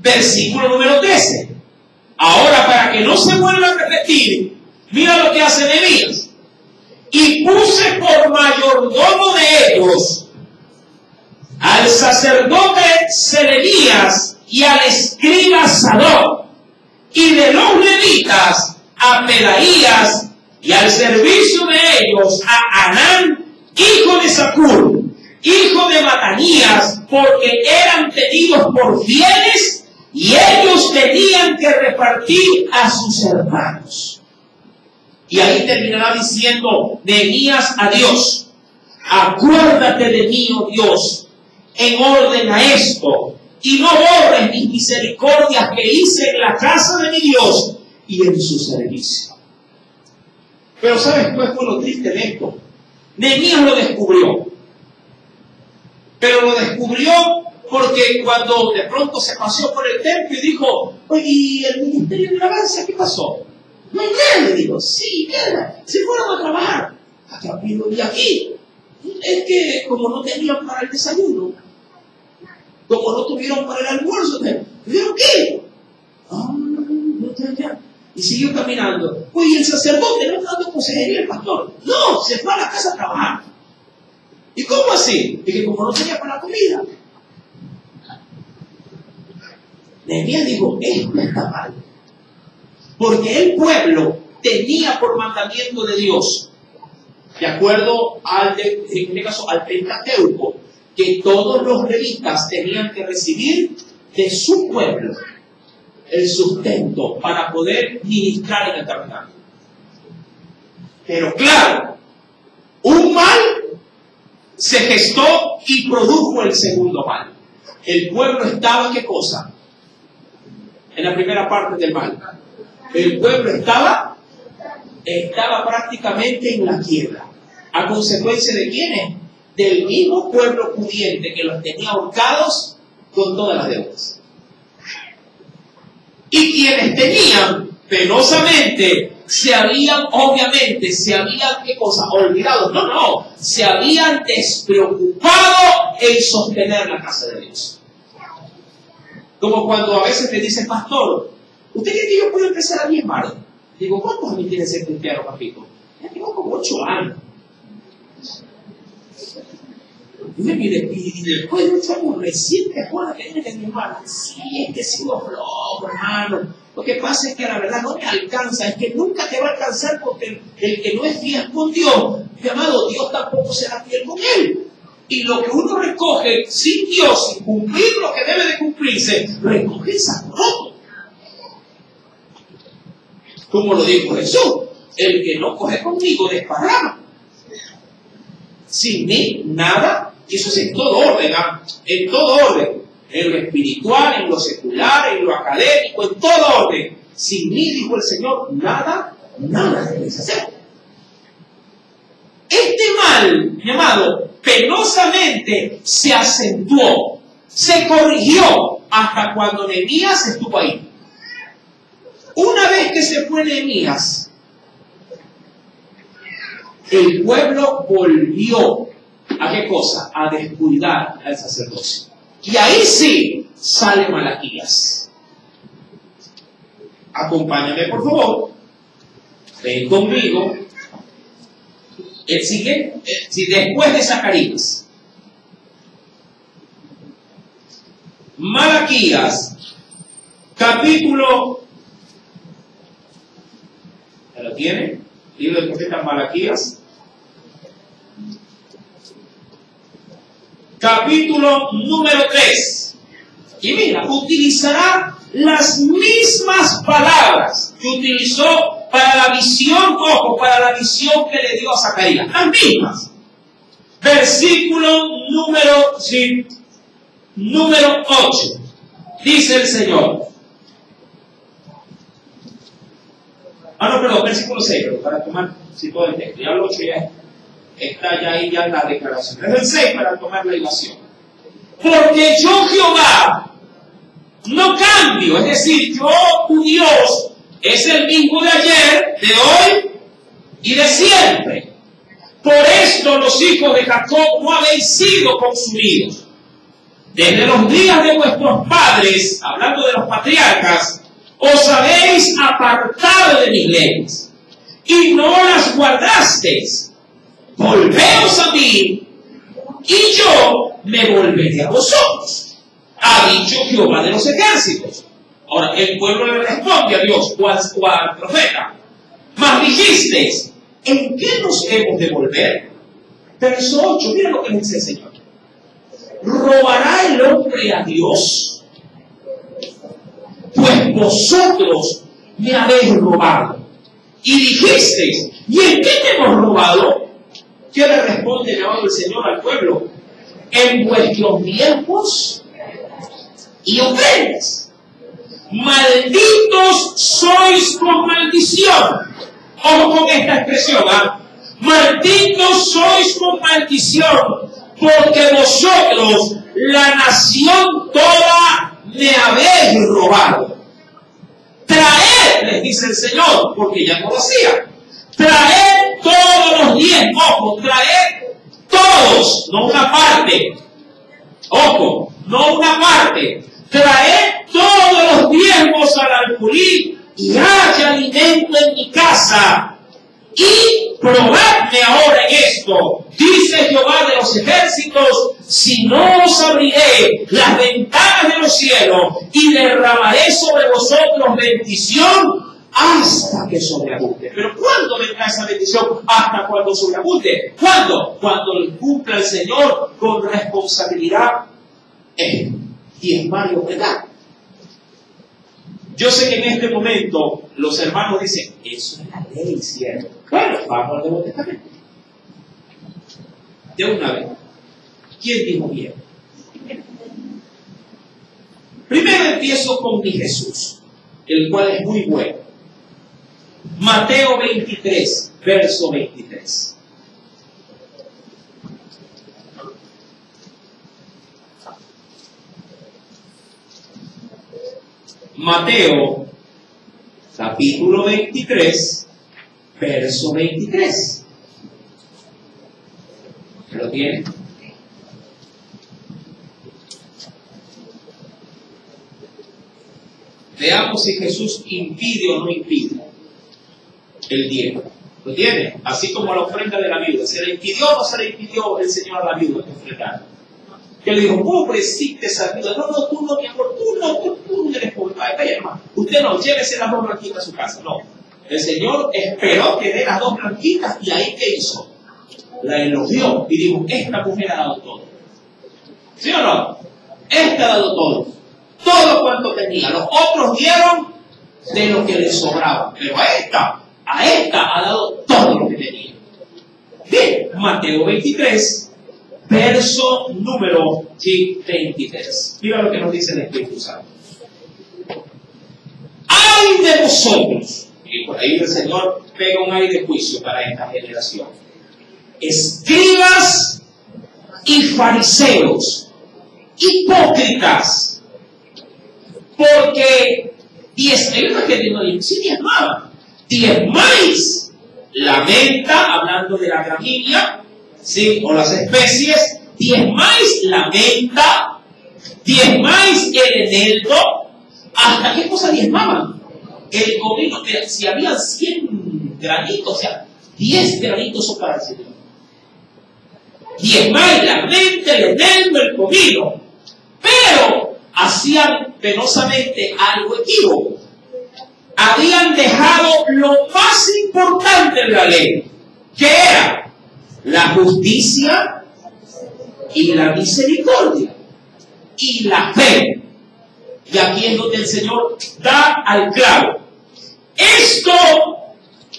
Versículo número 13. Ahora, para que no se vuelva a repetir, mira lo que hace Nehemías. Y puse por mayordomo de ellos al sacerdote Selemías y al escriba Sadoc, y de los levitas a Pedaías, y al servicio de ellos a Anán, hijo de Zacur, hijo de Matanías, porque eran tenidos por fieles y ellos tenían que repartir a sus hermanos. Y ahí terminará diciendo Nehemías a Dios: acuérdate de mí, oh Dios, en orden a esto, y no borres mis misericordias que hice en la casa de mi Dios y en su servicio. Pero ¿sabes cuál fue lo triste de esto? Nehemías lo descubrió. Pero lo descubrió porque cuando de pronto se paseó por el templo y dijo: oye, ¿y el ministerio de alabanza qué pasó? No hay nada. Le digo: sí, mira, se fueron a trabajar. Y aquí, es que como no tenían para el desayuno, como no tuvieron para el almuerzo, ¿tuvieron qué? Y siguió caminando. Oye, el sacerdote no está dando consejería el pastor. No, se fue a la casa a trabajar. ¿Y cómo así? Y que como no tenía para la comida. Nehemías dijo: esto está mal. Porque el pueblo tenía por mandamiento de Dios, de acuerdo en este caso al Pentateuco, que todos los levitas tenían que recibir de su pueblo el sustento para poder ministrar en el tabernáculo. Pero claro, un mal se gestó y produjo el segundo mal. El pueblo estaba, ¿qué cosa? En la primera parte del mal. El pueblo estaba prácticamente en la quiebra. ¿A consecuencia de quiénes? Del mismo pueblo pudiente que los tenía ahorcados con todas las deudas. Y quienes tenían, penosamente, se habían, ¿qué cosa? Olvidado. No, se habían despreocupado en sostener la casa de Dios. Como cuando a veces te dicen: pastor, ¿usted cree que yo puedo empezar a diezmar? Digo: ¿cuántos años tiene ser cristiano, papito? Ya tengo como 8 años. Y después de echamos recién te acuerdas que viene mi hermano. Sí, es que sigo flojo, hermano. Lo que pasa es que la verdad no me alcanza, es que nunca te va a alcanzar porque el que no es fiel con Dios, mi amado, Dios tampoco será fiel con él. Y lo que uno recoge sin Dios, sin cumplir lo que debe de cumplirse, recoge saco roto. Como lo dijo Jesús, el que no coge conmigo desparrama. Sin mí, nada, y eso es en todo orden, en todo orden, en lo espiritual, en lo secular, en lo académico, en todo orden. Sin mí, dijo el Señor, nada debes hacer. Este mal, mi amado, penosamente se acentuó, se corrigió hasta cuando Nehemías estuvo ahí. Una vez que se fue Nehemías, el pueblo volvió ¿a qué cosa? A descuidar al sacerdocio. Y ahí sí sale Malaquías. Acompáñame, por favor. Ven conmigo. Sigue, después de Zacarías. Malaquías, capítulo. ¿Ya lo tiene? Libro del profeta Malaquías. Capítulo número 3. Y mira, utilizará las mismas palabras que utilizó para la visión, ojo, para la visión que le dio a Zacarías. Las mismas. Versículo número 8. Dice el Señor. Perdón, versículo 6, para tomar si todo el texto. Ya el 8 ya está ya ahí ya en la declaración. Es el 6 para tomar la ilación. Porque yo, Jehová, no cambio. Es decir, yo, tu Dios, es el mismo de ayer, de hoy y de siempre. Por esto los hijos de Jacob no habéis sido consumidos. Desde los días de vuestros padres, hablando de los patriarcas, os habéis apartado de mis leyes y no las guardasteis. Volveos a mí y yo me volveré a vosotros, ha dicho Jehová de los ejércitos. Ahora el pueblo le responde a Dios, cual profeta, mas dijisteis, ¿en qué nos hemos de volver? Verso 8, mira lo que dice el Señor. ¿Robará el hombre a Dios? Pues vosotros me habéis robado. Y dijisteis, ¿y en qué te hemos robado? ¿Qué le responde el Señor al pueblo? En vuestros diezmos y ofrendas. Malditos sois con maldición. Ojo con esta expresión, malditos sois con maldición, porque vosotros, la nación toda, me habéis robado. Traed, les dice el Señor, porque ya no lo hacía. Traed todos los diezmos, ojo, traed todos, no una parte. Ojo, no una parte. Traed todos los diezmos al alfolí y haya alimento en mi casa. Y probadme ahora en esto, dice Jehová de los ejércitos, si no os abriré las ventanas de los cielos y derramaré sobre vosotros bendición hasta que sobreabunde. Pero ¿cuándo vendrá esa bendición? Hasta cuando sobreabunde. ¿Cuándo? Cuando cumpla el Señor con responsabilidad diezmar y ofrendar. Yo sé que en este momento los hermanos dicen, eso es la ley, ¿cierto? Bueno, vamos al Nuevo Testamento. De una vez. ¿Quién dijo bien? Primero empiezo con mi Jesús, el cual es muy bueno. Mateo 23, verso 23. Mateo, capítulo 23, verso 23. ¿Lo tiene? Veamos si Jesús impide o no impide el diezmo. ¿Lo tiene? Así como la ofrenda de la viuda. ¿Se le impidió o no se le impidió el Señor a la viuda que ofrendara? Que le dijo, pobrecita esa viuda. No, no, tú no, mi amor, tú no eres pobre. Vaya, hermano, usted no, llévese las dos blanquitas a su casa. No. El Señor esperó que dé las dos blanquitas y ahí ¿qué hizo? La elogió y dijo, esta mujer ha dado todo. ¿Sí o no? Esta ha dado todo. Todo cuanto tenía. Los otros dieron de lo que les sobraba. Pero a esta ha dado todo lo que tenía. Bien, Mateo 23, verso número 23. Mira lo que nos dice el Espíritu Santo. ¡Ay de vosotros! Y por ahí el Señor pega un ay de juicio para esta generación. Escribas y fariseos, hipócritas, porque diezmáis la menta, hablando de la gramínea, ¿sí? O las especies, diezmáis la menta, diezmáis el eneldo. ¿Hasta qué cosa diezmaban? El comino, si había 100 granitos, o sea, 10 granitos son para el Señor. Diezmáis la menta, el eneldo, el comino. Pero hacían penosamente algo equívoco. Habían dejado lo más importante de la ley, que era la justicia y la misericordia y la fe. Y aquí es donde el Señor da al clavo. Esto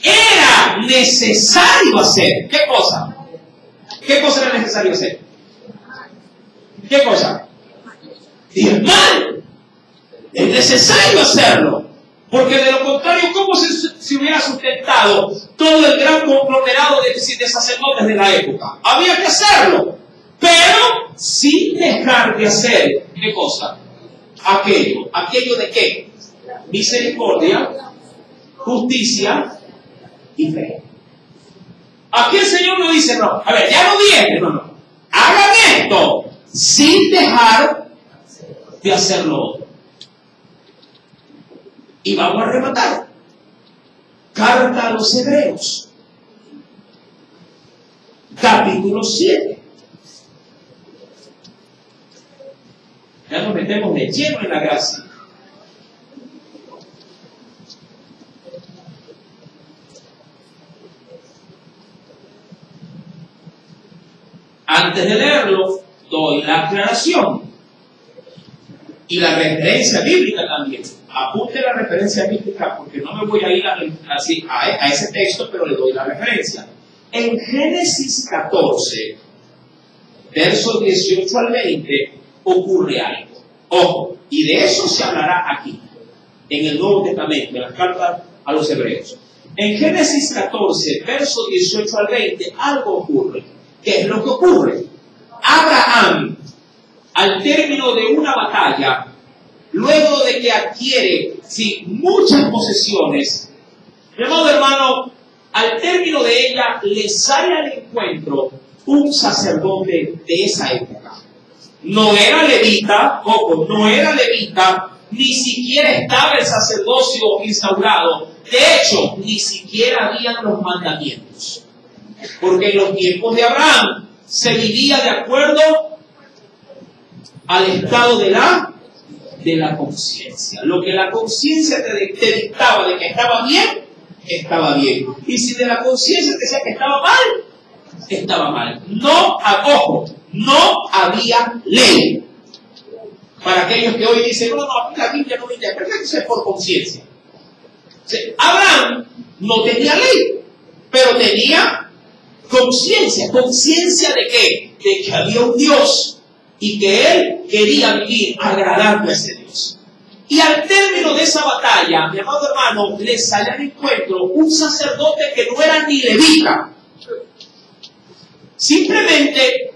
era necesario hacer. ¿Qué cosa? ¿Qué cosa era necesario hacer? ¿Qué cosa? Diezmar. Es necesario hacerlo. Porque de lo contrario, ¿cómo se hubiera sustentado todo el gran conglomerado de sacerdotes de la época? Había que hacerlo. Pero sin dejar de hacer, ¿qué cosa? Aquello. ¿Aquello de qué? Misericordia, justicia y fe. Aquí el Señor no dice, no, a ver, ya no diezmen, no. Hagan esto sin dejar de hacerlo. Y vamos a rematar. Carta a los Hebreos, capítulo 7. Ya nos metemos de lleno en la gracia. Antes de leerlo, doy la aclaración y la referencia bíblica también. Apunte la referencia bíblica porque no me voy a ir así a ese texto, pero le doy la referencia. En Génesis 14, versos 18 al 20, ocurre algo. Ojo, y de eso se hablará aquí, en el Nuevo Testamento, en las cartas a los Hebreos. En Génesis 14, versos 18 al 20, algo ocurre. ¿Qué es lo que ocurre? Abraham, al término de una batalla, luego de que adquiere muchas posesiones, mi amado hermano, al término de ella le sale al encuentro un sacerdote de esa época. No era levita, ojo, no era levita, ni siquiera estaba el sacerdocio instaurado. De hecho, ni siquiera habían los mandamientos. Porque en los tiempos de Abraham se vivía de acuerdo al estado de la conciencia. Lo que la conciencia te dictaba de que estaba bien, estaba bien. Y si de la conciencia te decía que estaba mal, estaba mal. No, ojo, no había ley. Para aquellos que hoy dicen, no, la Biblia no me interpreta, eso es por conciencia. Abraham no tenía ley, pero tenía conciencia. ¿Conciencia de qué? De que había un Dios y que él quería vivir agradable a ese Dios. Y al término de esa batalla, mi amado hermano, le sale al encuentro un sacerdote que no era ni levita. Simplemente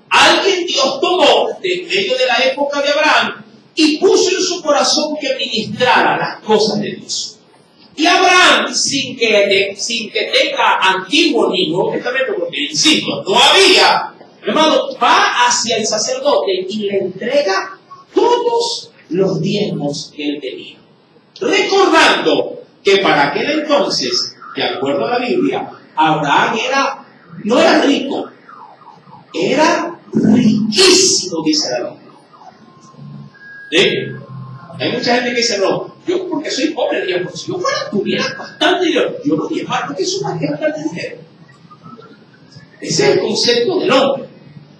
alguien Dios tomó de medio de la época de Abraham y puso en su corazón que ministrara las cosas de Dios. Y Abraham, sin que tenga antiguo ni Nuevo Testamento, porque insisto, no había, hermano, va hacia el sacerdote y le entrega todos los diezmos que él tenía. Recordando que para aquel entonces de acuerdo a la Biblia, Abraham no era rico, era riquísimo, dice la Biblia. ¿Sí? Hay mucha gente que dice, no, yo porque soy pobre, digamos, si yo tuviera bastante dinero, yo no diezmar porque eso va a bastante dinero. Ese es el concepto del hombre.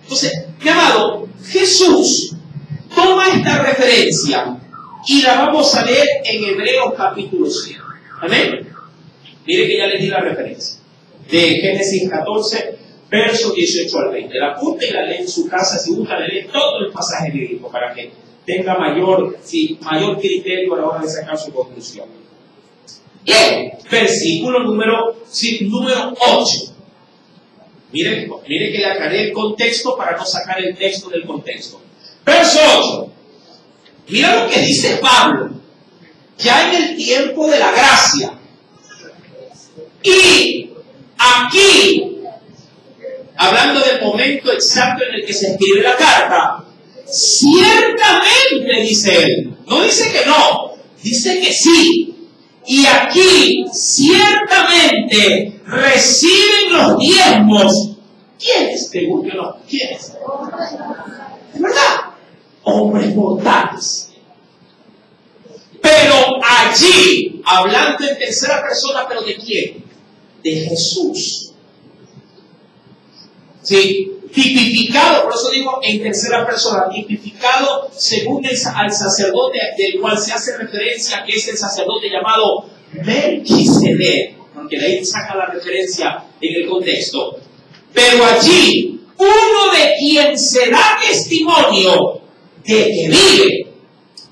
Entonces, mi amado, Jesús toma esta referencia y la vamos a leer en Hebreos capítulo 7. Amén. Mire que ya les di la referencia. De Génesis 14, versos 18 al 20. La apunta y la lee en su casa, si gusta, le lee todo el pasaje bíblico para que tenga mayor criterio a la hora de sacar su conclusión. Bien, versículo número 8. Mire que le aclaré el contexto para no sacar el texto del contexto. Verso 8. Mira lo que dice Pablo. Ya en el tiempo de la gracia. Y aquí, hablando del momento exacto en el que se escribe la carta, ciertamente, dice él. No dice que no, dice que sí. Y aquí, ciertamente, reciben los diezmos. ¿Quiénes? Pregunto no. ¿Quiénes? ¿Es verdad? Hombres mortales. Pero allí, hablando en tercera persona, ¿pero de quién? De Jesús. Sí, tipificado, por eso digo en tercera persona, tipificado según al sacerdote del cual se hace referencia, que es el sacerdote llamado Melquisedec, porque de ahí saca la referencia en el contexto. Pero allí, uno de quien se da testimonio de que vive,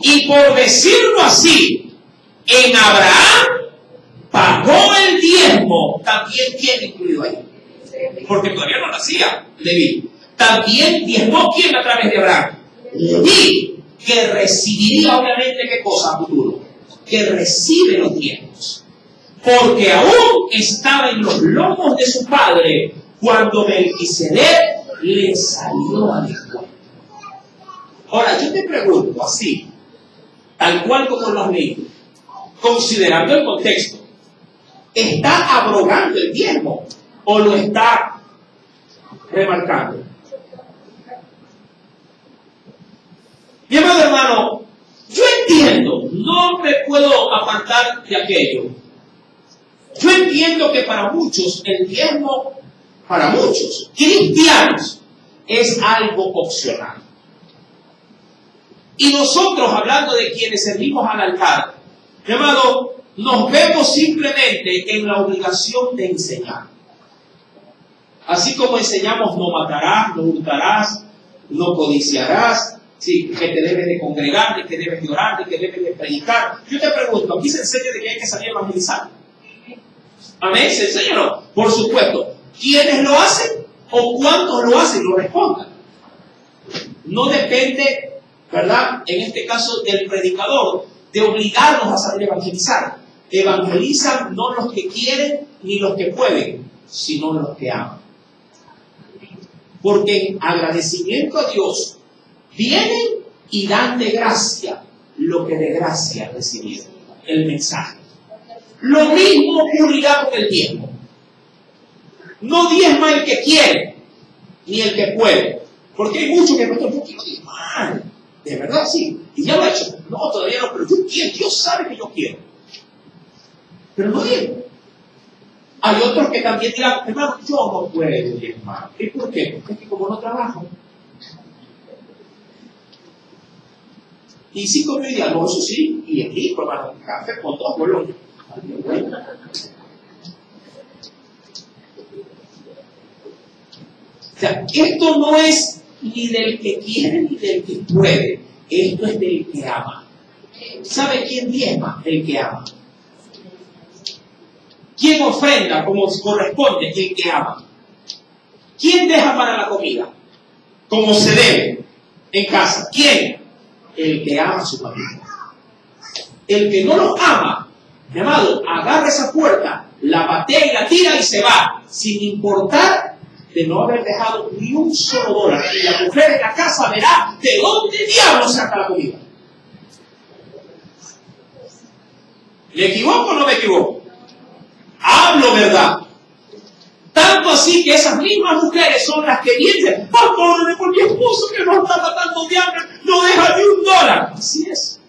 y por decirlo así, en Abraham pagó el diezmo, también tiene incluido ahí. Porque todavía no nacía Leví. También diezmó quién a través de Abraham. Leví, que recibiría obviamente qué cosa futuro, que recibe los diezmos. Porque aún estaba en los lomos de su padre cuando Melquisedec le salió a después. Ahora yo te pregunto así, tal cual como lo has leído, considerando el contexto, ¿está abrogando el diezmo o lo está remarcando? Mi amado hermano, yo entiendo, no me puedo apartar de aquello. Yo entiendo que para muchos el diezmo, para muchos cristianos, es algo opcional. Y nosotros, hablando de quienes servimos al altar, mi amado, nos vemos simplemente en la obligación de enseñar. Así como enseñamos no matarás, no hurtarás, no codiciarás, sí, que te debes de congregar, de que debes de orar, de que debes de predicar. Yo te pregunto, ¿aquí se enseña de que hay que salir a evangelizar? ¿Amén? ¿Se enseña o no? Por supuesto. ¿Quiénes lo hacen o cuántos lo hacen? Lo respondan. No depende, ¿verdad? En este caso del predicador, de obligarnos a salir a evangelizar. Evangelizan no los que quieren ni los que pueden, sino los que aman. Porque en agradecimiento a Dios vienen y dan de gracia lo que de gracia recibieron, el mensaje. Lo mismo ocurrirá con el diezmo. No diezma el que quiere, ni el que puede. Porque hay muchos que no, yo quiero diezmar. De verdad, sí. Y ya lo he hecho. No, todavía no, pero yo quiero. Dios sabe que yo quiero. Pero no diezmo. Hay otros que también dirán, hermano, yo no puedo diezmar. ¿Y por qué? Porque es que como no trabajo. Y 5 mil diálogos, eso sí, y el rico, hermano, café con 2 bolognas. O sea, esto no es ni del que quiere ni del que puede. Esto es del que ama. ¿Sabe quién diezma? El que ama. ¿Quién ofrenda como corresponde? El que ama. ¿Quién deja para la comida? Como se debe en casa. ¿Quién? El que ama a su familia. El que no lo ama, mi amado, agarra esa puerta, la patea y la tira y se va, sin importar de no haber dejado ni un solo dólar. Y la mujer en la casa verá de dónde diablos saca la comida. ¿Me equivoco o no me equivoco? hablo verdad. Tanto así que esas mismas mujeres son las que dicen, pastor, por mi esposo que nos está matando de hambre, no deja ni $1. Así es.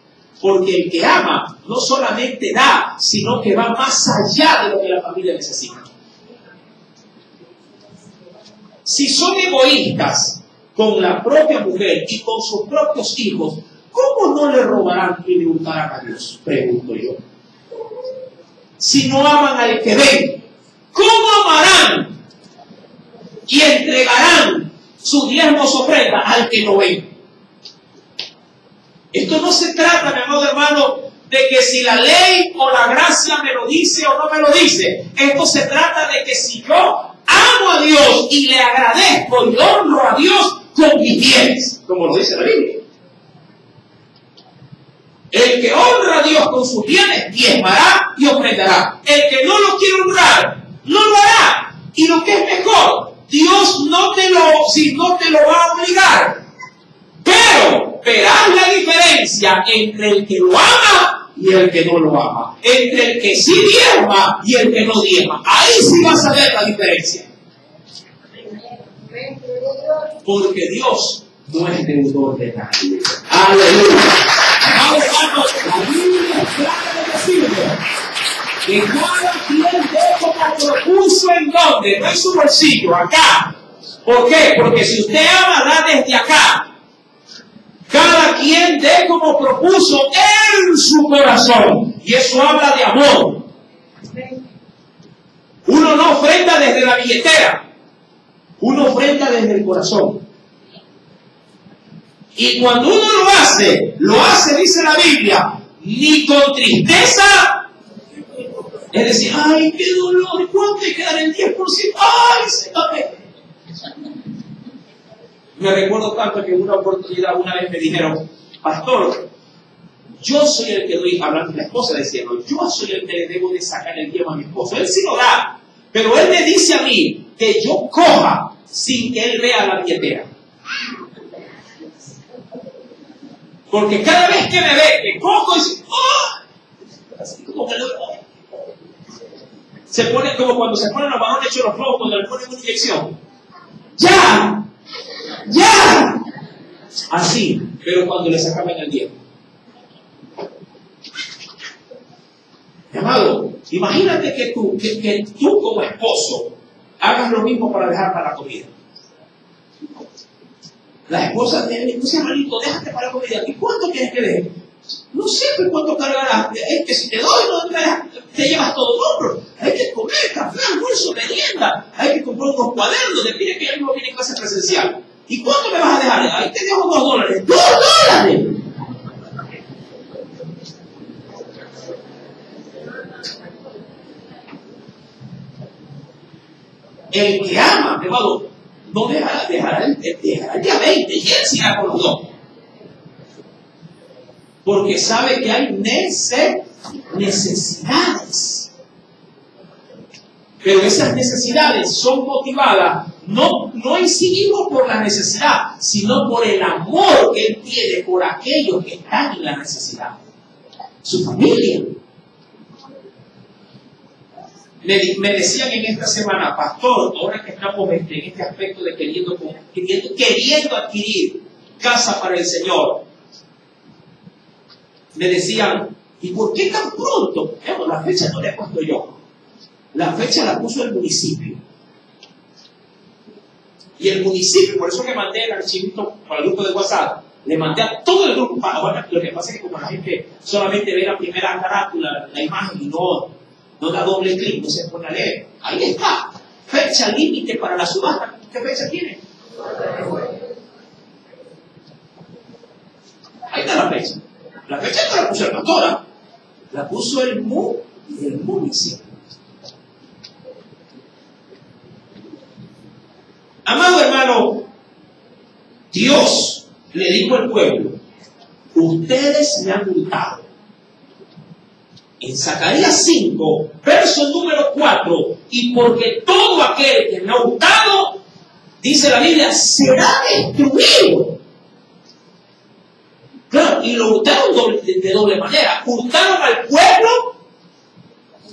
Porque el que ama no solamente da, sino que va más allá de lo que la familia necesita. Si son egoístas con la propia mujer y con sus propios hijos, ¿cómo no le robarán y le hurtarán a Dios? Pregunto yo. Si no aman al que ven, ¿cómo amarán y entregarán sus diezmos ofrendas al que no ven? Esto no se trata, mi amado hermano, de que si la ley o la gracia me lo dice o no me lo dice. Esto se trata de que si yo amo a Dios y le agradezco y honro a Dios con mis bienes, como lo dice la Biblia. El que honra a Dios con sus bienes, diezmará y ofrendará. El que no lo quiere honrar, no lo hará. Y lo que es mejor, Dios no te lo va a obligar. Pero verás la diferencia entre el que lo ama y el que no lo ama. Entre el que sí diezma y el que no diezma. Ahí sí vas a ver la diferencia. Porque Dios no es deudor de nadie. Aleluya. Vamos, hermanos, la Biblia es clara de decirlo. Que cada quien dé como propuso en donde, no en su bolsillo, acá. ¿Por qué? Porque si usted ama, da desde acá. Cada quien dé como propuso en su corazón. Y eso habla de amor. Uno no ofrenda desde la billetera. Uno ofrenda desde el corazón. Y cuando uno lo hace, dice la Biblia, ni con tristeza. Es decir, ay, qué dolor, ¿cuánto hay que dar el 10%? Ay, se cae. Me recuerdo tanto que en una oportunidad una vez me dijeron, pastor, yo soy el que doy, hablando de la esposa, diciendo, yo soy el que le debo de sacar el diezmo a mi esposo. Él sí lo da, pero él me dice a mí que yo coja sin que él vea la billetera. Porque cada vez que me ve, que cojo y dice, ¡oh! Así como que se pone como cuando se ponen los balones hechos los globos, cuando le ponen una inyección. ¡Ya! ¡Ya! Así, pero cuando le sacaban el diezmo. Mi amado, imagínate que tú como esposo hagas lo mismo para dejar para la comida. La esposa te dice, no seas malito, déjate para la comida. ¿Y cuánto quieres que deje? No sé, pero ¿cuánto cargarás? Es que si te doy, no te llevas todo el hombro. Hay que comer café, almuerzo, merienda. Hay que comprar unos cuadernos. De mire que ya mismo viene clase presencial. ¿Y cuánto me vas a dejar? Ahí te dejo $2. ¡$2! El que ama, mi hermano, no dejará el día 20 y él se irá con los dos. Porque sabe que hay necesidades. Pero esas necesidades son motivadas no en sí mismo por la necesidad, sino por el amor que él tiene por aquellos que están en la necesidad. Su familia. Me decían en esta semana, pastor, ahora que estamos en este aspecto de queriendo adquirir casa para el Señor, me decían, ¿y por qué tan pronto? La fecha no la he puesto yo. La fecha la puso el municipio. Y el municipio, por eso que mandé el archivito para el grupo de WhatsApp, le mandé a todo el grupo. Ahora, lo que pasa es que como la gente solamente ve la primera carátula, la imagen, y no da doble clic, no se pone a leer. Ahí está. Fecha límite para la subasta. ¿Qué fecha tiene? Ahí está la fecha. La fecha no la puso el pastor, la puso el municipio. Amado hermano, Dios le dijo al pueblo, ustedes me han hurtado. En Zacarías 5, verso número 4, y porque todo aquel que me ha hurtado, dice la Biblia, será destruido. Claro, y lo hurtaron de doble manera. Hurtaron al pueblo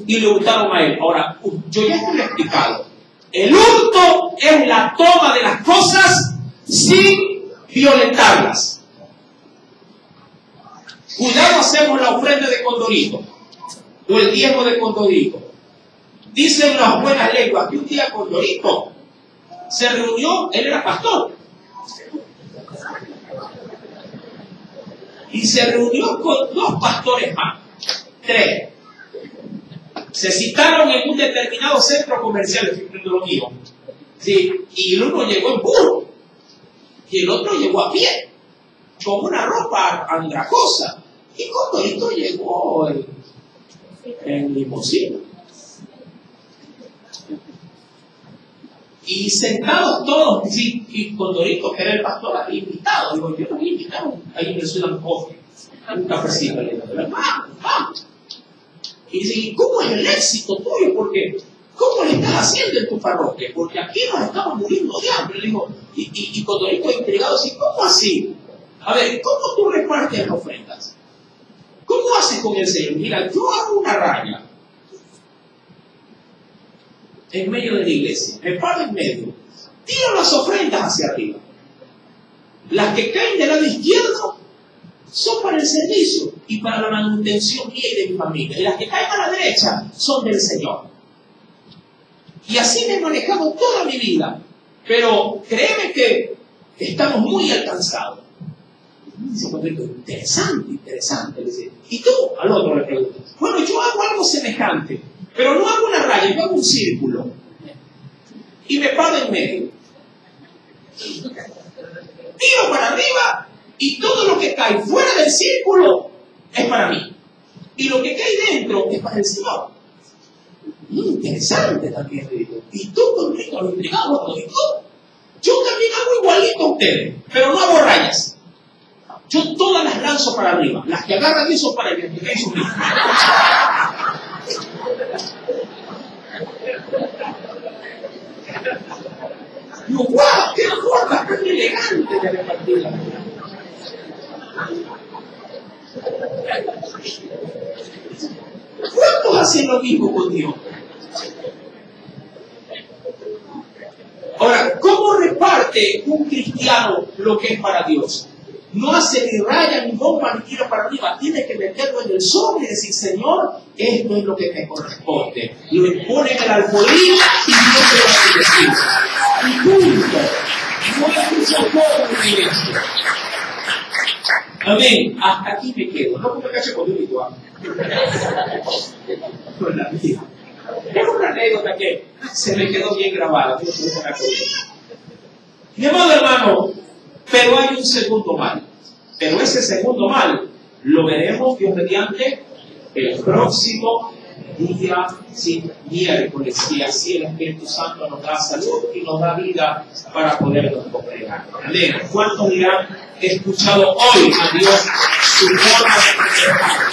y le hurtaron a él. Ahora, yo ya estoy explicado. El hurto es la toma de las cosas sin violentarlas. Cuidado, hacemos la ofrenda de Condorito o el diezmo de Condorito. Dicen las buenas lenguas que un día Condorito se reunió, él era pastor, y se reunió con 2 pastores más, 3. Se citaron en un determinado centro comercial, de lo mío, ¿sí? Y el uno llegó en burro y el otro llegó a pie, con una ropa andrajosa, y Condorito llegó en limusina. Y sentados todos, sí, y Condorito, que era el pastor, había invitado. Digo, yo no había invitado ahí en el Sudan Coffee, un cafecito. Le digo, vamos. Y dice, ¿y cómo es el éxito tuyo? Porque, ¿cómo le estás haciendo en tu parroquia? Porque aquí nos estamos muriendo de hambre. Le digo, y Condorito intrigado, dice, ¿cómo así? A ver, ¿cómo tú repartes las ofrendas? ¿Cómo haces con el Señor? Mira, yo hago una raya en medio de la iglesia, me paro en medio, tiro las ofrendas hacia arriba. Las que caen del lado izquierdo son para el servicio y para la manutención mía y de mi familia. Y las que caen a la derecha son del Señor. Y así me he manejado toda mi vida. Pero créeme que estamos muy alcanzados. Dice, interesante. Dice, ¿y tú? Al otro le pregunto. Bueno, yo hago algo semejante, pero no hago una raya, yo hago un círculo. Y me paro en medio. Tiro para arriba y todo lo que cae fuera del círculo es para mí. Y lo que cae dentro es para el Señor. Interesante también, le digo. ¿Y tú, Condorito, lo intrigado, Condorito? Yo también hago igualito a ustedes, pero no hago rayas. Yo todas las lanzo para arriba. Las que agarran eso para el que cae sobre mí. Digo, ¡guau! ¡Qué forma tan elegante de repartir la vida! ¿Cuántos hacen lo mismo con Dios? Ahora, ¿cómo reparte un cristiano lo que es para Dios? No hace ni raya, ni bomba, ni tira para arriba. Tiene que meterlo en el sobre y decir, Señor, esto es lo que te corresponde. Y lo pone en el alfolí y Dios te va a decir. Y punto. No hay mucho poco en la iglesia. Amén. Hasta aquí me quedo. No me cache con Dios. Con la vida. Es una anécdota que se me quedó bien grabada. Mi amado hermano, pero hay un segundo mal. Pero ese segundo mal lo veremos, Dios mediante, el próximo día, sí, miércoles. Y así el Espíritu Santo nos da salud y nos da vida para podernos congregar. Amén. ¿Cuántos dirán, he escuchado hoy a Dios su forma de congregar?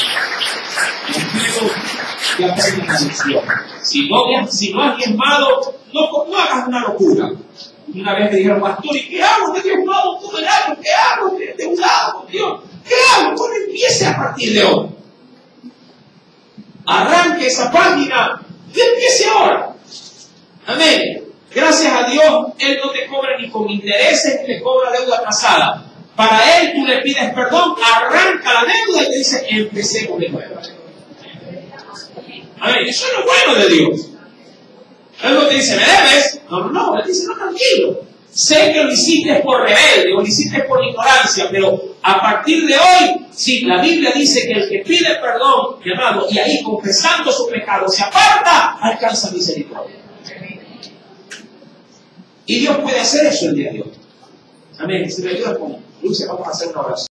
Que hacer una lección. Si no has diezmado, no hagas una locura. Una vez me dijeron, pastor, ¿y qué hago? Me he diezmado todo el año, ¿qué hago? Me he endeudado con Dios. ¿Qué hago? Pues empiece a partir de hoy. Arranque esa página y empiece ahora. Amén. Gracias a Dios, Él no te cobra ni con intereses ni te cobra deuda atrasada. Para Él tú le pides perdón, arranca la deuda y te dice, empecemos de nuevo. Amén. Eso es lo bueno de Dios. Él no te dice, ¿me debes? No, Él dice, no, tranquilo. Sé que lo hiciste por rebelde, o lo hiciste por ignorancia, pero a partir de hoy, sí, la Biblia dice que el que pide perdón, mi amado, y ahí confesando su pecado, se aparta, alcanza misericordia. Y Dios puede hacer eso el día de hoy. Amén. Si me ayudas con Lucia, vamos a hacer una oración.